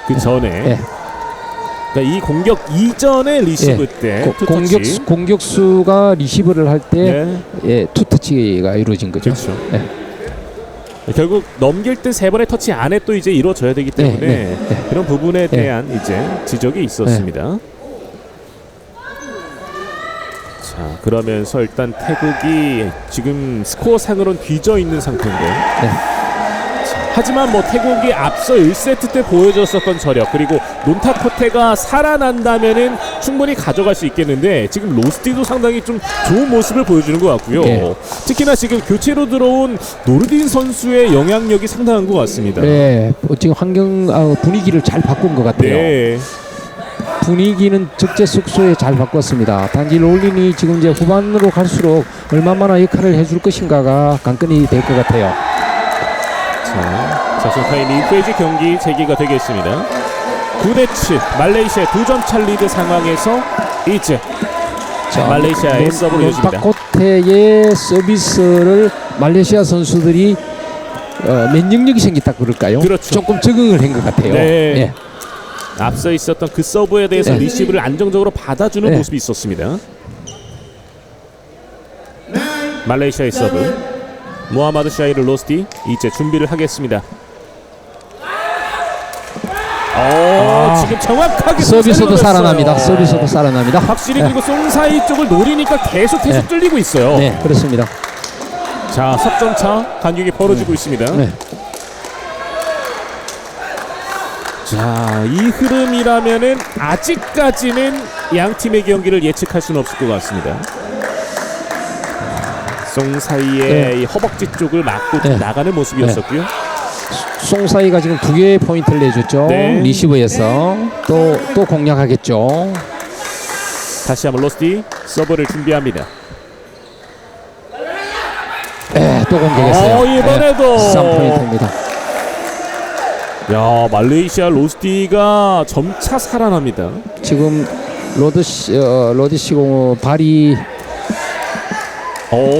그 전에 예. 그러니까 이 공격 이전의 리시브 예. 때 투터치. 공격수가 리시브를 할 때 네. 투터치가 이루어진 거죠. 그렇죠. 예. 결국 넘길 때 세 번의 터치 안에 또 이제 이루어져야 되기 때문에 네. 그런 부분에 대한 이제 지적이 있었습니다. 자, 그러면서 일단 태국이 지금 스코어 상으로는 뒤져 있는 상태인데. 하지만 뭐 태국이 앞서 1세트 때 보여줬었던 저력 그리고 논타코테가 살아난다면은 충분히 가져갈 수 있겠는데 지금 로스티도 상당히 좀 좋은 모습을 보여주는 것 같고요. 네. 특히나 지금 교체로 들어온 노르딘 선수의 영향력이 상당한 것 같습니다. 네, 지금 분위기를 잘 바꾼 것 같아요. 네. 분위기는 적재적소에 잘 바꿨습니다. 단지 롤린이 지금 이제 후반으로 갈수록 얼마나 역할을 해줄 것인가가 관건이 될 것 같아요. 자, 작전 타임 이후에 경기 재개가 되겠습니다. 9대7 말레이시아 2점 차 리드 상황에서 이제 말레이시아의 서브로 이어집니다. 논타코테의 서비스를 말레이시아 선수들이 면역력이 생겼다 그럴까요? 그렇죠. 조금 적응을 한 것 같아요. 네. 예. 앞서 있었던 그 서브에 대해서 네. 리시브를 안정적으로 받아주는 네. 모습이 있었습니다. 말레이시아의 서브 모하마드 샤이르 로스티 이제 준비를 하겠습니다. 지금 정확하게 서비스도 살려냈어요. 살아납니다. 서비스도 살아납니다. 확실히 네. 그리고 송사이 쪽을 노리니까 계속해서 네. 뚫리고 있어요. 네, 그렇습니다. 자, 석점차 간격이 벌어지고 있습니다. 네. 자, 이 흐름이라면은 아직까지는 양 팀의 경기를 예측할 수는 없을 것 같습니다. 송사이의 네. 이 허벅지 쪽을 막고 네. 나가는 모습이었었고요. 송사이가 지금 2개의 포인트를 내줬죠. 네. 리시브에서 또 공략하겠죠. 다시 한번 로스티 서브를 준비합니다. 네, 또 공격했어요. 이번에도 3포인트입니다. 야, 말레이시아 로스티가 점차 살아납니다. 지금 로드시공 발이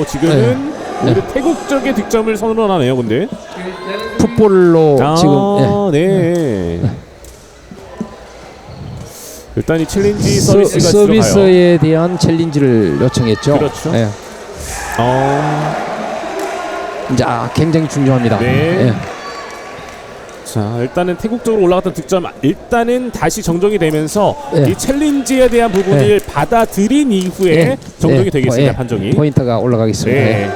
지금은 오히려 태국 쪽의 득점을 선언하네요. 근데 풋볼로 지금 네. 일단 이 챌린지 서비스가 들어가요. 서비스에 대한 챌린지를 요청했죠. 그렇죠. 예. 자, 굉장히 중요합니다. 네. 예. 자, 일단은 태국 쪽으로 올라갔던 득점 일단은 다시 정정이 되면서 네. 이 챌린지에 대한 부분을 받아들인 이후에 네. 정정이 네. 되겠습니다. 예. 판정이. 포인트가 올라가겠습니다. 네. 예.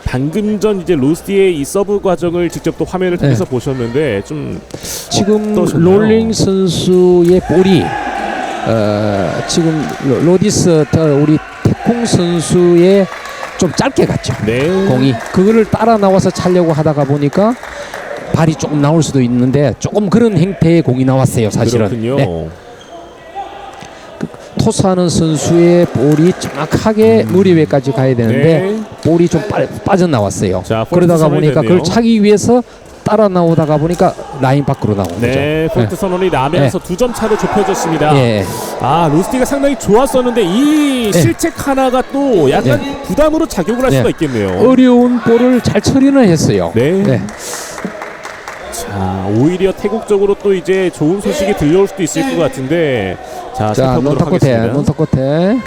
방금 전 이제 로스티의 이 서브 과정을 직접 또 화면을 통해서 보셨는데 좀 지금 어떠셨나요? 롤링 선수의 볼이 지금 로디스 우리 태콩 선수의 좀 짧게 갔죠. 네. 공이 그거를 따라 나와서 차려고 하다가 보니까 발이 조금 나올 수도 있는데 조금 그런 형태의 공이 나왔어요. 사실은. 그렇군요. 네. 토스하는 선수의 볼이 정확하게 머리 위에까지 가야 되는데 네. 볼이 좀 빠져나왔어요. 자, 그러다가 선언이 보니까 됐네요. 그걸 차기 위해서 따라 나오다가 보니까 라인 밖으로 나온 거죠. 네, 포인트 선언이 나면서 2점 차로 좁혀졌습니다. 예. 아, 로스티가 상당히 좋았었는데 이 실책 하나가 또 약간 부담으로 작용을 할 수가 있겠네요. 어려운 볼을 잘 처리는 했어요. 네. 자, 오히려 태국 쪽으로 또 이제 좋은 소식이 들려올 수도 있을 것 같은데 자, 자, 살펴보도록 논타코테, 하겠습니다. 논타코테.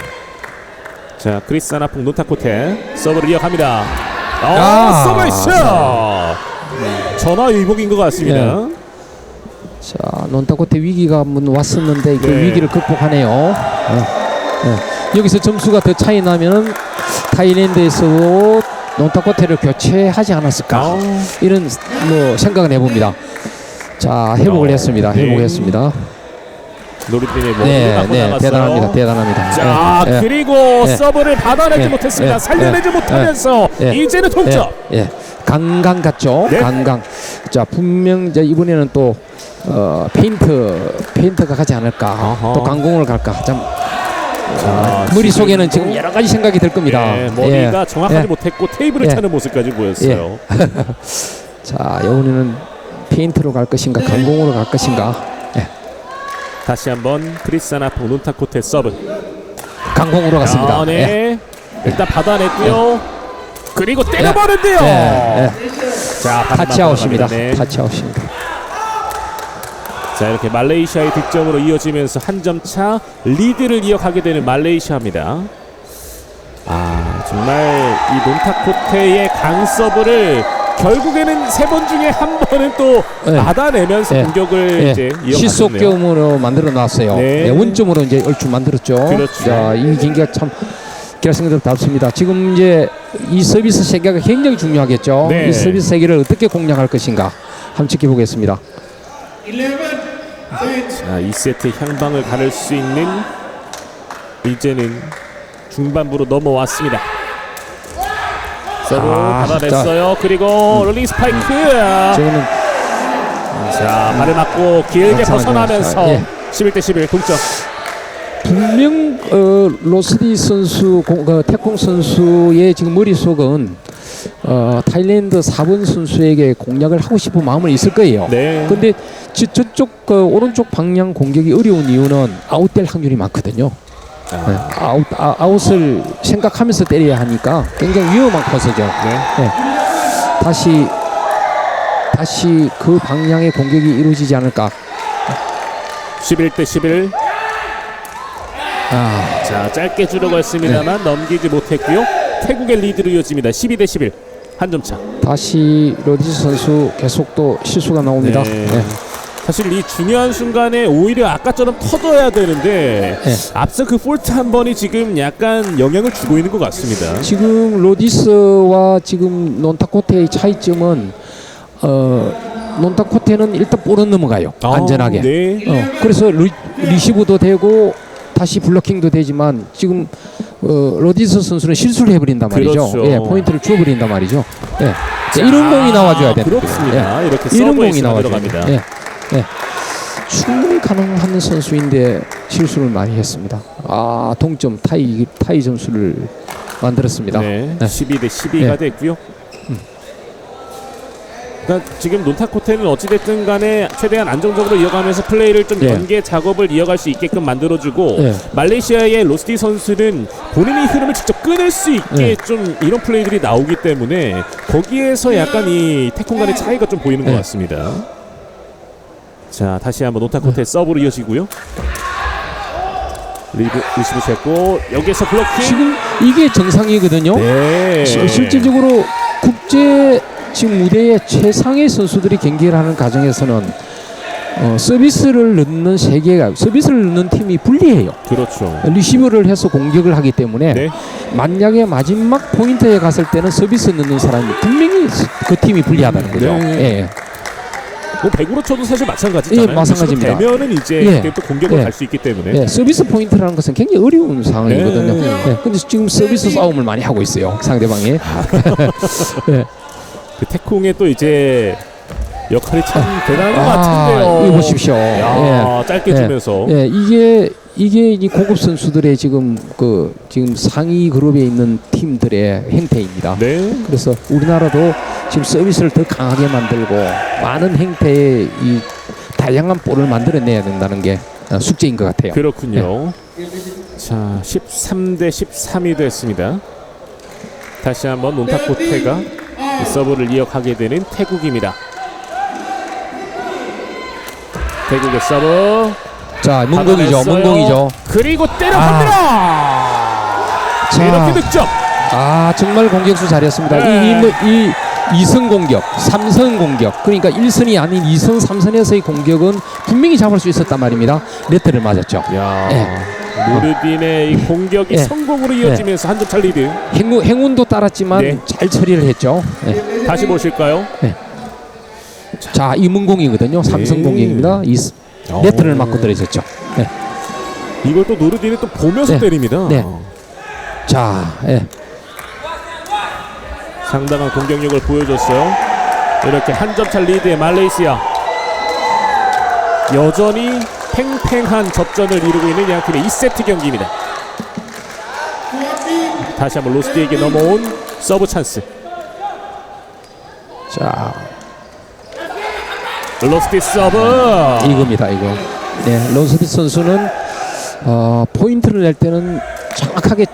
자, 크리스 하나풍 논타코테 서브를 이어갑니다. 서브이스! 전화위복인 것 같습니다. 자, 논타코테 위기가 한번 왔었는데 그 네. 위기를 극복하네요. 여기서 점수가 더 차이 나면은 타일랜드에서도 논타코테를 교체하지 않았을까 이런 뭐 생각을 해봅니다. 자, 회복을 했습니다. 네. 회복했습니다. 노리핀의 몸을 네, 맞고 네, 나갔어요. 대단합니다. 대단합니다. 자, 예, 예. 그리고 예. 서브를 받아내지 예. 못했습니다. 예. 살려내지 예. 못하면서 예. 이제는 동점. 예. 강강 같죠? 네. 강강. 자, 분명 이제 이번에는 또 페인트가 가지 않을까. 어허. 또 강공을 갈까. 참 자, 머릿속에는 지금 지금 여러 가지 생각이 들 겁니다. 예, 머리가 예. 정확하지 예. 못했고 테이블을 예. 차는 모습까지 보였어요. 자, 이번에는 페인트로 갈 것인가, 강공으로 갈 것인가. 예. 다시 한번 크리스아나풍 논타코테 서브. 강공으로 갔습니다. 아, 네. 예. 일단 받아냈고요. 그리고 때려버는데요. 예. 자, 타치아웃입니다. 네. 타치아웃입니다. 자, 이렇게 말레이시아의 득점으로 이어지면서 한 점 차 리드를 이어가게 되는 말레이시아입니다. 아, 정말 이 논타코테의 강 서브를 결국에는 3번 중에 한 번은 또 받아내면서 공격을 이제 이어가셨네요. 실속경으로 만들어 놨어요. 네. 원점으로 이제 얼추 만들었죠. 그렇죠. 자, 이 경기가 참 결승전답습니다. 지금 이제 이 서비스 세계가 굉장히 중요하겠죠. 네. 이 서비스 세계를 어떻게 공략할 것인가 한번 지켜보겠습니다. 자, 2세트 향방을 가를 수 있는 이제는 중반부로 넘어왔습니다. 서브 받아냈어요. 그리고 롤링 스파이크. 저거는 자, 발을 맞고 길게 벗어나면서 11대 11 동점. 분명 로스디 선수, 태콩 선수의 지금 머릿속은 타일랜드 4번 선수에게 공략을 하고 싶은 마음은 있을 거예요. 네. 근데 저쪽 오른쪽 방향 공격이 어려운 이유는 아웃될 확률이 많거든요. 네. 아웃을 생각하면서 때려야 하니까 굉장히 위험한 커서죠. 네. 다시 그 방향의 공격이 이루어지지 않을까. 11대 11. 자, 짧게 주려고 했습니다만 넘기지 못했고요. 태국의 리드로 이어집니다. 12대 11. 한 점 차. 다시 로디스 선수 계속 또 실수가 나옵니다. 네. 네. 사실 이 중요한 순간에 오히려 아까처럼 터져야 되는데 앞서 그 폴트 한 번이 지금 약간 영향을 주고 있는 것 같습니다. 지금 로디스와 지금 논타코테의 차이점은 논타코테는 일단 볼은 넘어가요. 안전하게. 네. 그래서 리시브도 되고 다시 블로킹도 되지만 지금 로디스 선수는 실수를 해버린단 말이죠. 그렇죠. 예, 포인트를 주어버린단 말이죠. 예. 이런 공이 나와줘야 됩니다. 그렇습니다. 이렇게 이런 공이 서브에이스가 나와줘야 들어갑니다. 됩니다. 예. 충분히 가능한 선수인데 실수를 많이 했습니다. 동점 타이 점수를 만들었습니다. 네. 12대 12가 됐고요. 그러니까 지금 논타코테는 어찌됐든 간에 최대한 안정적으로 이어가면서 플레이를 좀 예. 연계 작업을 이어갈 수 있게끔 만들어주고 예. 말레이시아의 로스티 선수는 본인이 흐름을 직접 끊을 수 있게 예. 좀 이런 플레이들이 나오기 때문에 거기에서 약간 이 태권 간의 차이가 좀 보이는 것 예. 같습니다. 자, 다시 한번 논타코테 서브로 이어지고요. 리시브 됐고 여기에서 블로킹. 지금 이게 정상이거든요. 네. 실질적으로 국제 지금 무대에 최상의 선수들이 경기를 하는 과정에서는 서비스를 넣는 세계가 서비스를 넣는 팀이 불리해요. 그렇죠. 리시브를 해서 공격을 하기 때문에 네. 만약에 마지막 포인트에 갔을 때는 서비스 넣는 사람이 분명히 그 팀이 불리하다는 거죠. 네. 예. 뭐 배구로 쳐도 사실 마찬가지잖아요. 예, 마찬가지입니다. 되면은 이제 예. 그때 또 공격을 예. 갈 수 있기 때문에. 예, 서비스 포인트라는 것은 굉장히 어려운 상황이거든요. 네. 예, 근데 지금 서비스 싸움을 많이 하고 있어요. 상대방이. 예. 그 태콩의 또 이제 역할이 참 대단한 것 아, 같은데요. 이거 보십시오. 야, 짧게 예. 주면서. 예, 이게 이 고급 선수들의 지금 지금 상위 그룹에 있는 팀들의 행태입니다. 네. 그래서 우리나라도 지금 서비스를 더 강하게 만들고 많은 행태의 이 다양한 볼을 만들어내야 된다는 게 숙제인 것 같아요. 그렇군요. 자, 13대 13이 됐습니다. 다시 한번 논타코테가 서브를 이어가게 되는 태국입니다. 태국의 서브. 자, 문공이죠. 받아냈어요. 문공이죠. 그리고 때려 자, 건드려. 이렇게 득점. 정말 공격수 잘했습니다. 네. 이 2선 공격, 3선 공격, 그러니까 1선이 아닌 2선, 3선에서의 공격은 분명히 잡을 수 있었단 말입니다. 네트를 맞았죠. 야, 예. 누르딘의 이 공격이 예. 성공으로 이어지면서 한 점 차 리드. 행운도 따랐지만 네. 잘 처리를 했죠. 네. 다시 보실까요? 자, 이 문공이거든요. 삼성 네. 공격입니다. 네트를 맞고 떨어졌죠. 네. 이걸 또 노르딘이 또 보면서 네. 때립니다. 네. 자, 예. 상당한 공격력을 보여줬어요. 이렇게 한 점 차 리드의 말레이시아. 여전히 팽팽한 접전을 이루고 있는 양 팀의 2세트 경기입니다. 다시 한번 로스티에게 넘어온 서브 찬스. 자, 로스티 서브. 이겁니다, 이거. 네, 로스티 선수는 포인트를 낼 때는 정확하게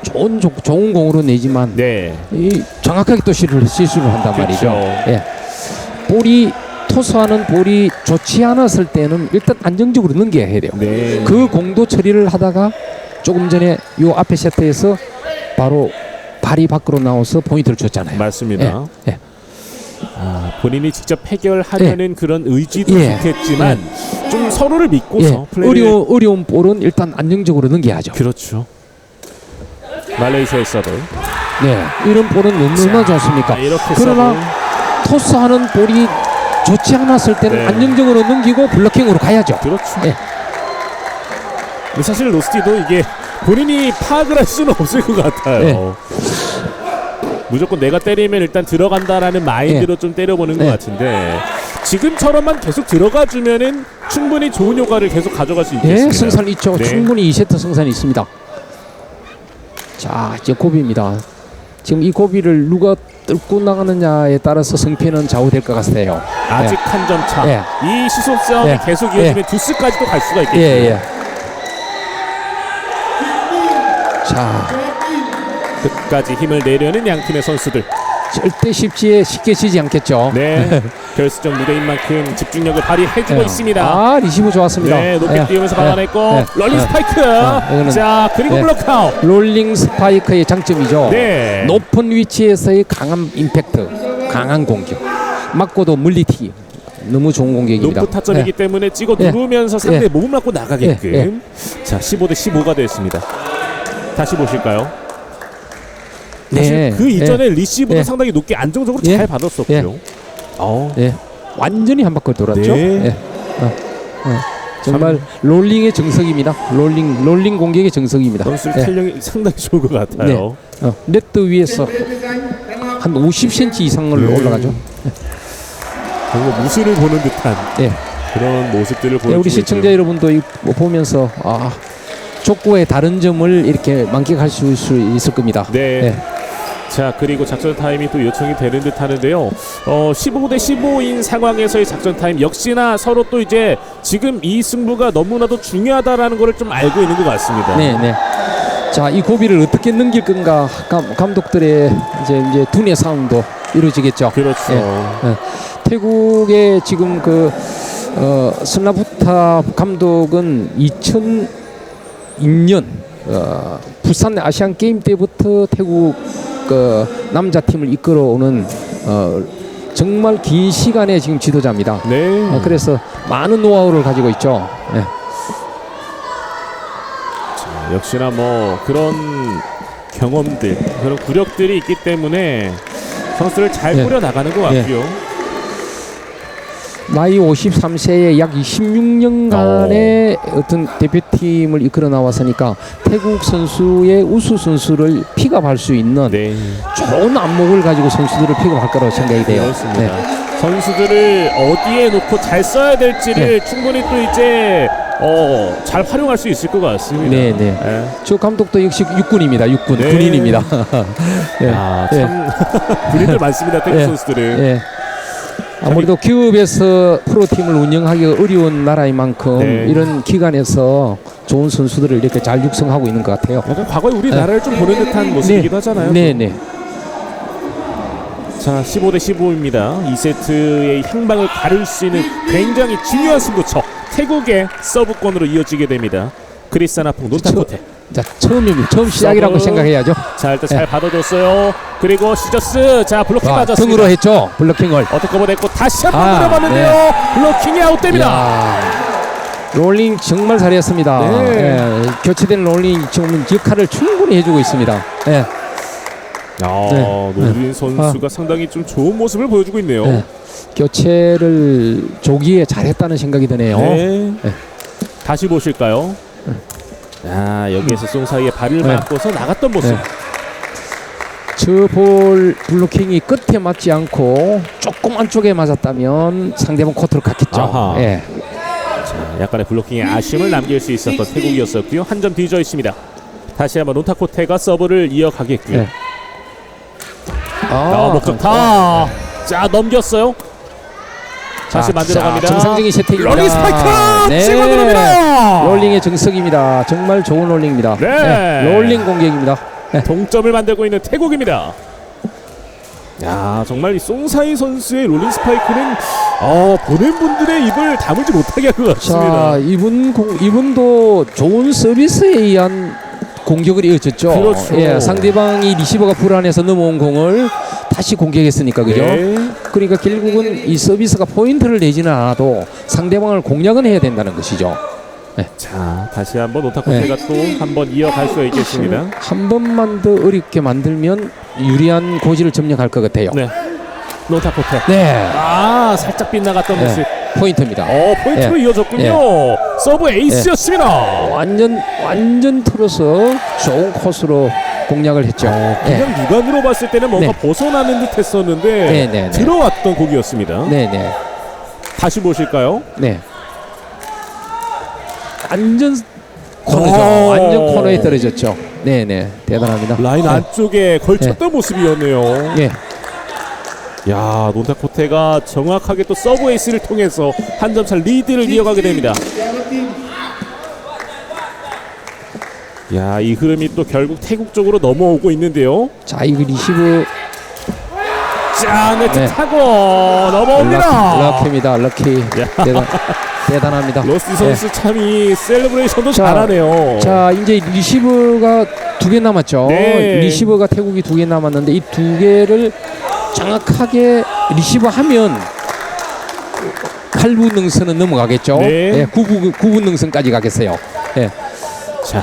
좋은 공으로 내지만 네. 이 정확하게 또 실수를 한단 그렇죠. 말이죠. 예. 볼이 토스하는 볼이 좋지 않았을 때는 일단 안정적으로 넘겨야 해야 돼요. 네. 그 공도 처리를 하다가 조금 전에 요 앞에 세트에서 바로 발이 밖으로 나와서 포인트를 줬잖아요. 맞습니다. 예. 본인이 직접 해결하려는 그런 의지도 예. 좋겠지만 좀 서로를 믿고서 예. 플레이를. 어려운 볼은 일단 안정적으로 넘겨야죠. 그렇죠. 말레이시아의 서브. 네, 이런 볼은 너무나 좋습니까? 이렇게 그러나 서브. 토스하는 볼이 좋지 않았을 때는 네. 안정적으로 넘기고 블로킹으로 가야죠. 그렇죠. 예. 근데 사실 로스티도 이게 본인이 파악을 할 수는 없을 것 같아요. 네. 무조건 내가 때리면 일단 들어간다라는 마인드로 좀 때려보는 것 네. 같은데 지금처럼만 계속 들어가주면은 충분히 좋은 효과를 계속 가져갈 수 있겠습니다. 예, 승산 있죠. 네. 충분히 2세트 승산이 있습니다. 자, 이제 고비입니다. 지금 이 고비를 누가 뚫고 나가느냐에 따라서 승패는 좌우될 것 같아요. 아직 한 점 차. 예. 이 시속 싸움이 예. 계속 이어지면 듀스까지도 갈 수가 예, 있겠죠. 예. 자, 끝까지 힘을 내려는 양 팀의 선수들. 절대 쉽게 지지 않겠죠. 네. 결승전 무대인 만큼 집중력을 발휘해주고 예. 있습니다. 리시브 좋았습니다. 네, 높게 예. 뛰면서 예. 막아냈고 예. 럴링 예. 스파이크. 이거는- 자, 그리고 예. 블록아웃. 롤링 스파이크의 장점이죠. 네. 높은 위치에서의 강한 임팩트, 강한 공격. 맞고도 물리튀기. 너무 좋은 공격입니다. 높은 타점이기 예. 때문에 찍어 예. 누르면서 상대 예. 몸을 맞고 나가게끔. 예. 자, 15대 15가 됐습니다. 다시 보실까요? 사실 네. 그 이전에 리시브도 예. 상당히 높게 안정적으로 예. 잘 받았었고요. 예. 완전히 한 바퀴 돌았죠. 네. 예. 정말 롤링의 정석입니다. 롤링 공격의 정석입니다. 선수 예. 탄력이 상당히 좋은 것 같아요. 네트 위에서 한 50cm 이상을 올라가죠. 정말 무술을 보는 듯한 예. 그런 모습들을 보여주고 우리 시청자 있고요. 여러분도 보면서 족구의 다른 점을 이렇게 만끽할 수 있을 겁니다. 네. 예. 자, 그리고 작전 타임이 또 요청이 되는 듯 하는데요. 15대 15인 상황에서의 작전 타임 역시나 서로 또 이제 지금 이 승부가 너무나도 중요하다라는 거를 좀 알고 있는 것 같습니다. 네. 자, 이 고비를 어떻게 넘길 건가 감독들의 이제 두뇌 싸움도 이루어지겠죠. 그렇죠. 태국의 지금 슬라부타 감독은 2002년 부산 아시안 게임 때부터 태국 남자 팀을 이끌어오는 정말 긴 시간의 지금 지도자입니다. 네. 그래서 많은 노하우를 가지고 있죠. 네. 역시나 뭐 그런 경험들, 그런 구력들이 있기 때문에 선수를 잘 네. 꾸려 나가는 것 같고요. 나이 53세에 약 26년간의 어떤 대표팀을 이끌어 나왔으니까 태국 선수의 우수 선수를 픽업할 수 있는 네. 좋은 안목을 가지고 선수들을 픽업할 거라고 생각이 돼요. 그렇습니다. 네. 선수들을 어디에 놓고 잘 써야 될지를 충분히 또 이제 잘 활용할 수 있을 것 같습니다. 네. 저 감독도 역시 육군입니다. 육군 네. 군인입니다. 네. 참 군인들 많습니다. 태국 선수들은. 네. 아무래도 기업에서 프로팀을 운영하기가 어려운 나라인 만큼 네. 이런 기관에서 좋은 선수들을 이렇게 잘 육성하고 있는 것 같아요. 약간 과거에 우리나라를 좀 보는 듯한 모습이기도 하잖아요. 네. 자, 15대 15입니다. 2세트의 향방을 가를 수 있는 굉장히 중요한 승부처. 태국의 서브권으로 이어지게 됩니다. 크리스타나풍 논타코테. 자, 처음 시작이라고 서브. 생각해야죠. 자, 일단 잘 받아줬어요. 그리고 시저스. 자, 블로킹 맞았습니다. 등으로 했죠. 블로킹을. 어떻게 커버됐고 다시 한번 노려봤는데요. 블로킹이 아웃됩니다. 이야, 롤링 정말 잘했습니다. 네. 교체된 롤링 지금 역할을 충분히 해주고 있습니다. 네. 노린 선수가 상당히 좀 좋은 모습을 보여주고 있네요. 네. 교체를 조기에 잘했다는 생각이 드네요. 네. 다시 보실까요? 여기에서 송사이의 발을 맞고서 나갔던 모습. 저 볼 블로킹이 끝에 맞지 않고 조금 안쪽에 맞았다면 상대방 코트로 갔겠죠. 아하. 예. 자, 약간의 블로킹에 아쉬움을 남길 수 있었던 태국이었었고요. 한 점 뒤져 있습니다. 다시 한번 논타코테가 서브를 이어가겠고요. 네. 목적타. 자, 넘겼어요. 다시 만들어 갑니다. 정상적인 세팅입니다. 롤링 스파이크 네. 찍어 들어옵니다. 롤링의 정석입니다. 정말 좋은 롤링입니다. 네. 롤링 공격입니다. 동점을 만들고 있는 태국입니다. 야, 정말 이 송사이 선수의 롤링 스파이크는 보는 분들의 입을 다물지 못하게 할 것 같습니다. 자, 이분도 좋은 서비스에 의한 공격을 이어졌죠. 그렇죠. 예, 상대방이 리시버가 불안해서 넘어온 공을 다시 공격했으니까 그죠? 네. 그러니까 결국은 이 서비스가 포인트를 내지는 않아도 상대방을 공략은 해야 된다는 것이죠. 자, 다시 한번 노타코테가 또 한번 이어갈 수 있겠습니다. 한 번만 더 어렵게 만들면 유리한 고지를 점령할 것 같아요. 네, 노타코테. 네. 살짝 빗나갔던 모습. 포인트입니다. 포인트로 이어졌군요. 서브 에이스였습니다. 완전 틀어서 좋은 코스로 공략을 했죠. 그냥 육안으로 봤을 때는 뭔가 벗어나는 듯 했었는데 들어왔던 곡이었습니다. 네네. 다시 보실까요? 네. 완전 코너죠. 완전 코너에 떨어졌죠. 네네. 대단합니다. 라인 안쪽에 걸쳤던 모습이었네요. 예. 야, 논타코테가 정확하게 또 서브 에이스를 통해서 한 점 차 리드를 이어가게 됩니다. 야, 이 흐름이 또 결국 태국 쪽으로 넘어오고 있는데요. 자, 이거 리시브 자, 네트 타고 넘어옵니다. 럭키입니다. 럭키. 대단합니다. 로스 선수 참 이 셀러브레이션도 잘하네요. 자, 이제 리시브가 2개 남았죠. 네. 리시브가 태국이 2개 남았는데 이 2개를 정확하게 리시브하면 8분 능선은 넘어가겠죠. 네. 9분 능선까지 가겠어요. 네. 자,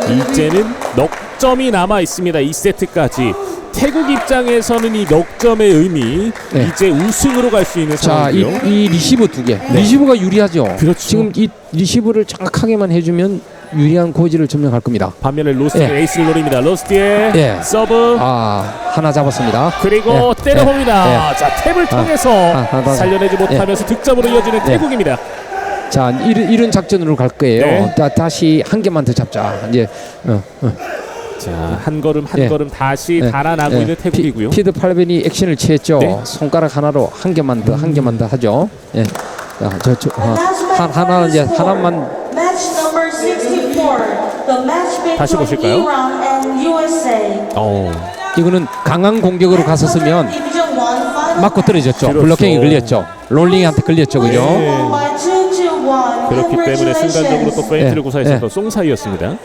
이제는 넉 점이 남아 있습니다. 2세트까지. 태국 입장에서는 이 넉 점의 의미, 이제 우승으로 갈 수 있는 상황이고요. 자, 이 리시브 2개. 리시브가 유리하죠. 그렇죠. 지금 이 리시브를 정확하게만 해주면 유리한 고지를 점령할 겁니다. 반면에 로스트 에이스를 노립니다. 로스트의 서브. 하나 잡았습니다. 그리고 때려봅니다. 자, 탭을 통해서 살려내지 못하면서 득점으로 이어지는 태국입니다. 자, 이런 작전으로 갈 거예요. 다시 한 개만 더 잡자. 이제 자, 한 걸음 한 예. 걸음 다시 예. 달아나고 예. 있는 태국이고요. 피드 8번이 액션을 취했죠. 네. 손가락 하나로 한 개만 더 한 개만 더 하죠. 예. 자, 하나 이제 하나만 Match number 64. The match 다시 between 보실까요? Iran and USA. 이거는 강한 공격으로 갔었으면 Division 1 final 맞고 떨어졌죠. 그렇죠. 블로킹이 걸렸죠. 롤링한테 걸렸죠, 그죠? 네. by 2-1. 그렇기 때문에 순간적으로 또 페인트를 예. 구사했었던 예. 송사이였습니다.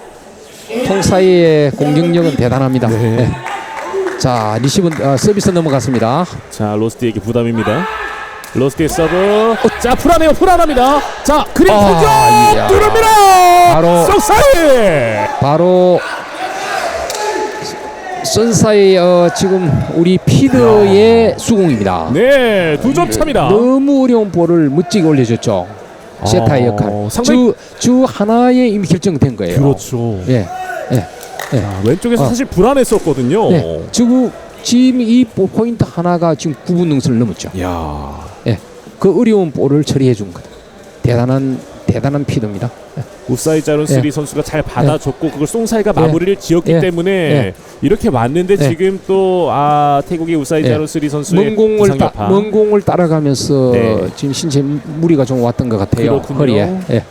통사이의 공격력은 대단합니다. 네. 예. 자, 리시브 서비스 넘어갔습니다. 자, 로스트에게 부담입니다. 로스트의 서브. 자, 불안합니다. 자, 그린 공격 이야. 뚫습니다. 바로- 송사이. 바로 선사의 지금 우리 피드의 수공입니다. 네, 2점 차입니다. 너무 어려운 볼을 멋지게 올려줬죠. 세타의 역할. 상당히 주 하나에 이미 결정된 거예요. 그렇죠. 예, 예, 예. 왼쪽에서 사실 불안했었거든요. 네. 지금 이 포인트 하나가 지금 9분 능선을 넘었죠. 야, 예, 그 어려운 볼을 처리해 준 것. 대단한 피드입니다. 우사이 자룬스리 예. 선수가 잘 받아줬고 그걸 송사이가 예. 마무리를 지었기 예. 때문에 예. 이렇게 왔는데 예. 지금 또 태국의 우사이 예. 자룬스리 선수의 부상여파. 먼 공을 따라가면서 네. 지금 신체 무리가 좀 왔던 것 같아요. 그렇군요. 허리에. 예.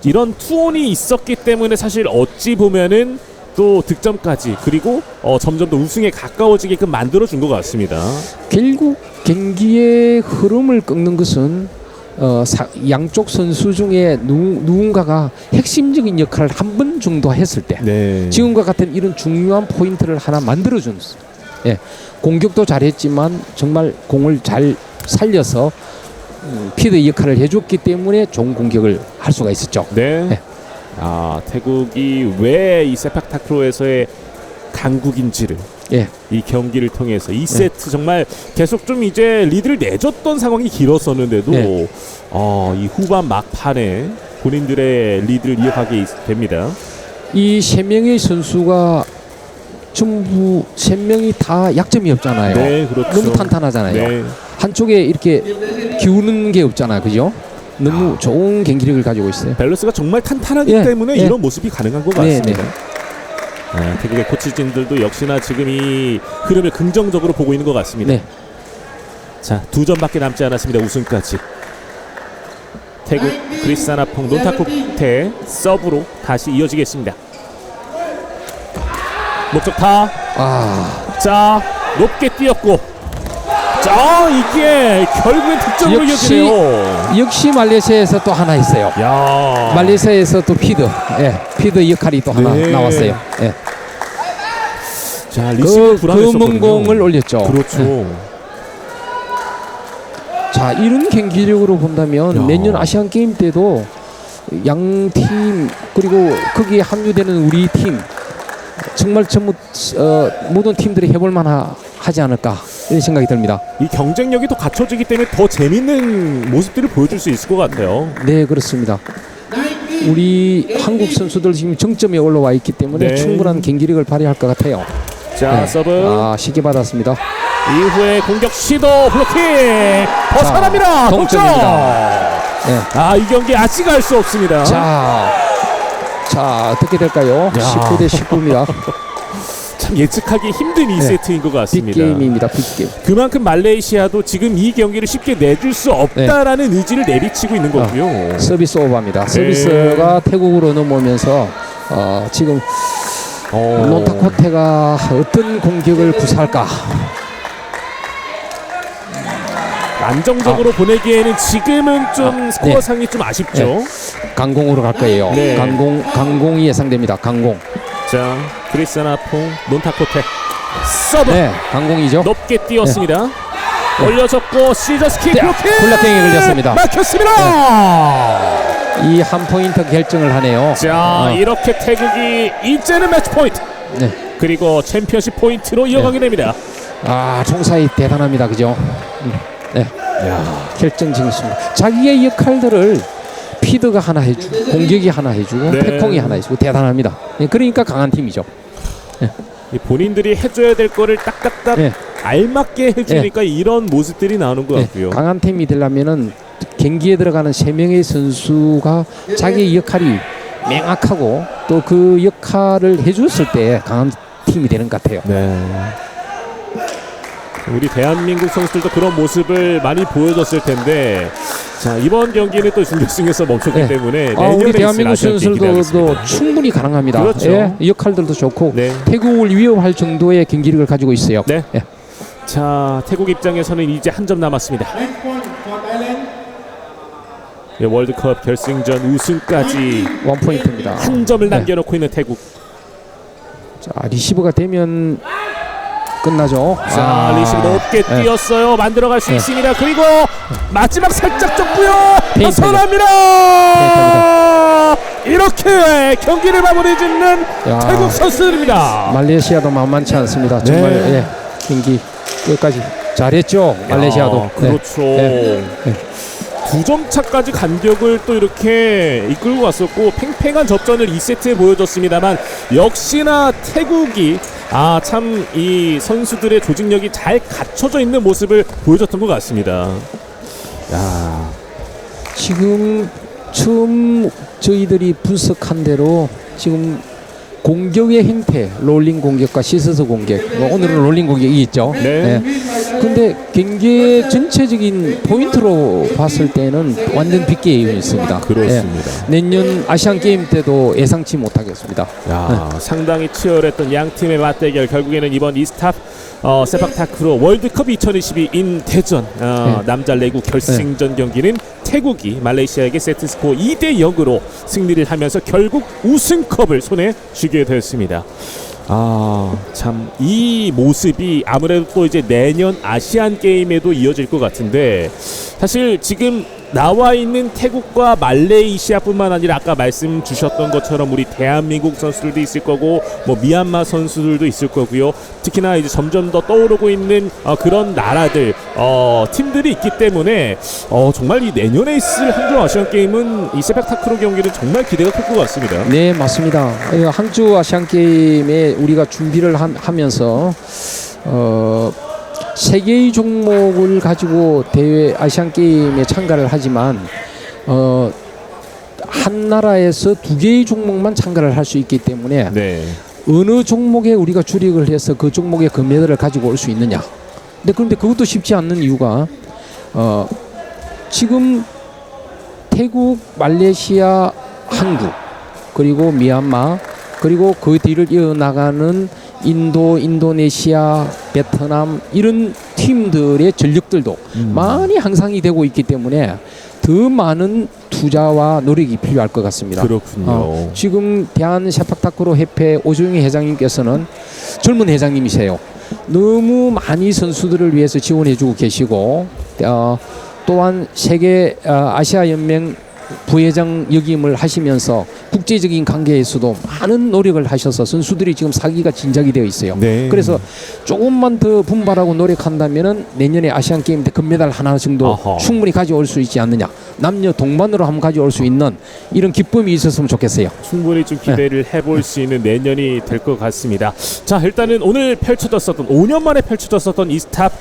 이런 투혼이 있었기 때문에 사실 어찌 보면은 또 득점까지 그리고 점점 더 우승에 가까워지게끔 만들어준 것 같습니다. 결국 경기의 흐름을 끊는 것은 양쪽 선수 중에 누군가가 핵심적인 역할을 한 번 정도 했을 때 네. 지금과 같은 이런 중요한 포인트를 하나 만들어준 예, 공격도 잘했지만 정말 공을 잘 살려서 피드 역할을 해줬기 때문에 좋은 공격을 할 수가 있었죠. 네. 네. 태국이 왜 이 세팍타크로에서의 강국인지를 예, 이 경기를 통해서 2세트 정말 계속 좀 이제 리드를 내줬던 상황이 길었었는데도 네. 이 후반 막판에 본인들의 리드를 이어가게 됩니다. 이 세 명의 선수가 전부 세 명이 다 약점이 없잖아요. 네, 그렇죠. 너무 탄탄하잖아요. 네. 한쪽에 이렇게 기우는 게 없잖아요, 그죠? 너무 좋은 경기력을 가지고 있어요. 밸런스가 정말 탄탄하기 예, 때문에 예. 이런 모습이 가능한 것 네, 같습니다. 태국의 코치진들도 역시나 지금 이 흐름을 긍정적으로 보고 있는 것 같습니다. 네. 자, 2점밖에 남지 않았습니다. 우승까지. 태국 그리스아나퐁 논타코테 서브로 다시 이어지겠습니다. 목적타. 자, 높게 뛰었고. 자, 이게 결국엔 득점으로 이어지네요. 역시 말레이시아에서 또 하나 있어요. 야. 말레이시아에서 또 피드 역할이 또 하나 네. 나왔어요. 예. 자, 리시브 그 불안했었거든요. 검은 공을 올렸죠. 그렇죠. 자, 이런 경기력으로 본다면 야. 내년 아시안 게임 때도 양 팀 그리고 거기에 합류되는 우리 팀 정말 전부 모든 팀들이 해볼 만하지 않을까 이런 생각이 듭니다. 이 경쟁력이 더 갖춰지기 때문에 더 재밌는 모습들을 보여줄 수 있을 것 같아요. 네, 그렇습니다. 우리 한국 선수들 지금 정점에 올라와 있기 때문에 네. 충분한 경기력을 발휘할 것 같아요. 자, 네. 서브 쉽게 받았습니다. 이후에 공격 시도 블로킹 벗어납니다. 동점. 동점입니다. 네. 이 경기 아직 알 수 없습니다. 자, 어떻게 될까요? 19대 19입니다. 참 예측하기 힘든 2세트인 것 같습니다. 빅게임입니다. 빅게임. 그만큼 말레이시아도 지금 이 경기를 쉽게 내줄 수 없다라는 의지를 내비치고 있는 거고요. 서비스 오버입니다. 네. 서비스가 태국으로 넘어오면서 지금 론타코테가 어떤 공격을 구사할까? 안정적으로 보내기에는 지금은 좀 스코어상이 좀 아쉽죠. 네. 강공으로 갈 거예요. 네. 강공이 예상됩니다. 강공. 자, 그리스아나퐁 논타코테 서브 네, 강공이죠. 높게 띄웠습니다. 올려줬고 시저스킥 네, 블로킹 블락킹에 걸렸습니다. 막혔습니다. 이 한 포인트 결정을 하네요. 자, 이렇게 태국이 이제는 매치 포인트. 네. 그리고 챔피언십 포인트로 이어가게 됩니다. 총사이 대단합니다. 그죠? 네. 결정 진수입니다. 자기의 역할들을 피드가 하나 해주고 공격이 하나 해주고 네. 태콩이 하나 해주고 대단합니다. 그러니까 강한 팀이죠. 이 본인들이 해줘야 될 거를 딱딱딱 네. 알맞게 해주니까 이런 모습들이 나오는 것 같고요. 강한 팀이 되려면은 경기에 들어가는 세 명의 선수가 자기 역할이 명확하고 또 그 역할을 해줬을 때 강한 팀이 되는 것 같아요. 네. 우리 대한민국 선수들도 그런 모습을 많이 보여줬을 텐데 자 이번 경기는 또 준결승에서 멈췄기 네. 때문에 우리 내년에 대한민국 있을 아시안 게임 선수들도 기대하겠습니다. 충분히 가능합니다. 그렇죠. 예, 역할들도 좋고 네. 태국을 위협할 정도의 경기력을 가지고 있어요. 네. 예. 자 태국 입장에서는 이제 한 점 남았습니다. 예, 월드컵 결승전 우승까지 원포인트입니다. 한 점을 네. 남겨놓고 있는 태국. 자, 리시브가 되면 끝나죠. 자 리시브 높게 네. 뛰었어요. 만들어갈 수 네. 있습니다. 그리고 마지막 살짝 줬고요. 페인트입니다. 벗어납니다. 이렇게 경기를 마무리 짓는 야. 태국 선수들입니다. 말레이시아도 만만치 않습니다. 정말 네. 예, 경기 끝까지 잘했죠. 말레이시아도. 야, 그렇죠. 네. 네. 두 점 차까지 간격을 또 이렇게 이끌고 왔었고 팽팽한 접전을 2세트에 보여줬습니다만 역시나 태국이 참 이 선수들의 조직력이 잘 갖춰져 있는 모습을 보여줬던 것 같습니다. 야. 지금 처음 저희들이 분석한 대로 지금 공격의 형태, 롤링 공격과 시서서 공격. 오늘은 롤링 공격이 있죠. 네. 근데 경기의 전체적인 포인트로 봤을 때는 완전 빅게임이었습니다. 그렇습니다. 예. 내년 아시안 게임 때도 예상치 못하겠습니다. 야, 상당히 치열했던 양 팀의 맞대결 결국에는 이번 이스탑 세팍타크로 월드컵 2022 인 대전 남자 레그 결승전 경기는 태국이 말레이시아에게 세트스코어 2대 0으로 승리를 하면서 결국 우승컵을 손에 쥐게 되었습니다. 참 이 모습이 아무래도 또 이제 내년 아시안 게임에도 이어질 것 같은데 사실 지금 나와 있는 태국과 말레이시아뿐만 아니라 아까 말씀 주셨던 것처럼 우리 대한민국 선수들도 있을 거고 뭐 미얀마 선수들도 있을 거고요. 특히나 이제 점점 더 떠오르고 있는 그런 나라들 팀들이 있기 때문에 정말 이 내년에 있을 항저우 아시안 게임은 이 세팍타크로 경기는 정말 기대가 클 것 같습니다. 네, 맞습니다. 항저우 아시안 게임에 우리가 준비를 하면서 세 개의 종목을 가지고 대회 아시안 게임에 참가를 하지만 한 나라에서 두 개의 종목만 참가를 할 수 있기 때문에 네. 어느 종목에 우리가 주력을 해서 그 종목의 금메달을 가지고 올 수 있느냐. 그런데 그것도 쉽지 않는 이유가 지금 태국, 말레이시아, 한국 그리고 미얀마 그리고 그 뒤를 이어나가는 인도, 인도네시아, 베트남 이런 팀들의 전력들도 많이 향상이 되고 있기 때문에 더 많은 투자와 노력이 필요할 것 같습니다. 그렇군요. 지금 대한세팍타크로 협회 오종희 회장님께서는 젊은 회장님이세요. 너무 많이 선수들을 위해서 지원해주고 계시고 또한 세계 아시아 연맹 부회장 역임을 하시면서 국제적인 관계에서도 많은 노력을 하셔서 선수들이 지금 사기가 진작이 되어 있어요. 네. 그래서 조금만 더 분발하고 노력한다면은 내년에 아시안 게임 때 금메달 하나 정도 아하. 충분히 가져올 수 있지 않느냐. 남녀 동반으로 한번 가져올 수 있는 이런 기쁨이 있었으면 좋겠어요. 충분히 좀 기대를 해볼 수 있는 내년이 될 것 같습니다. 자, 일단은 오늘 펼쳐졌었던 5년 만에 펼쳐졌었던 이스탑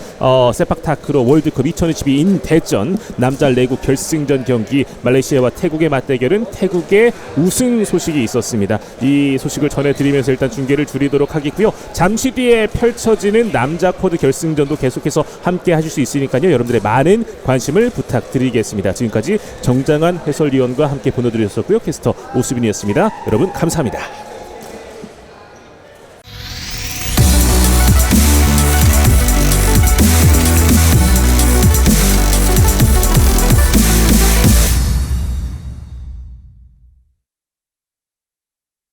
세팍타크로 월드컵 2022 인 대전 남자 레그 결승전 경기 말레이시아와 태국의 맞대결은 태국의 우승 소식이 있었습니다. 이 소식을 전해드리면서 일단 중계를 줄이도록 하겠고요. 잠시 뒤에 펼쳐지는 남자 코드 결승전도 계속해서 함께 하실 수 있으니까요. 여러분들의 많은 관심을 부탁드리겠습니다. 지금까지 정장한 해설위원과 함께 보내드렸었고요. 캐스터 오수빈이었습니다. 여러분 감사합니다.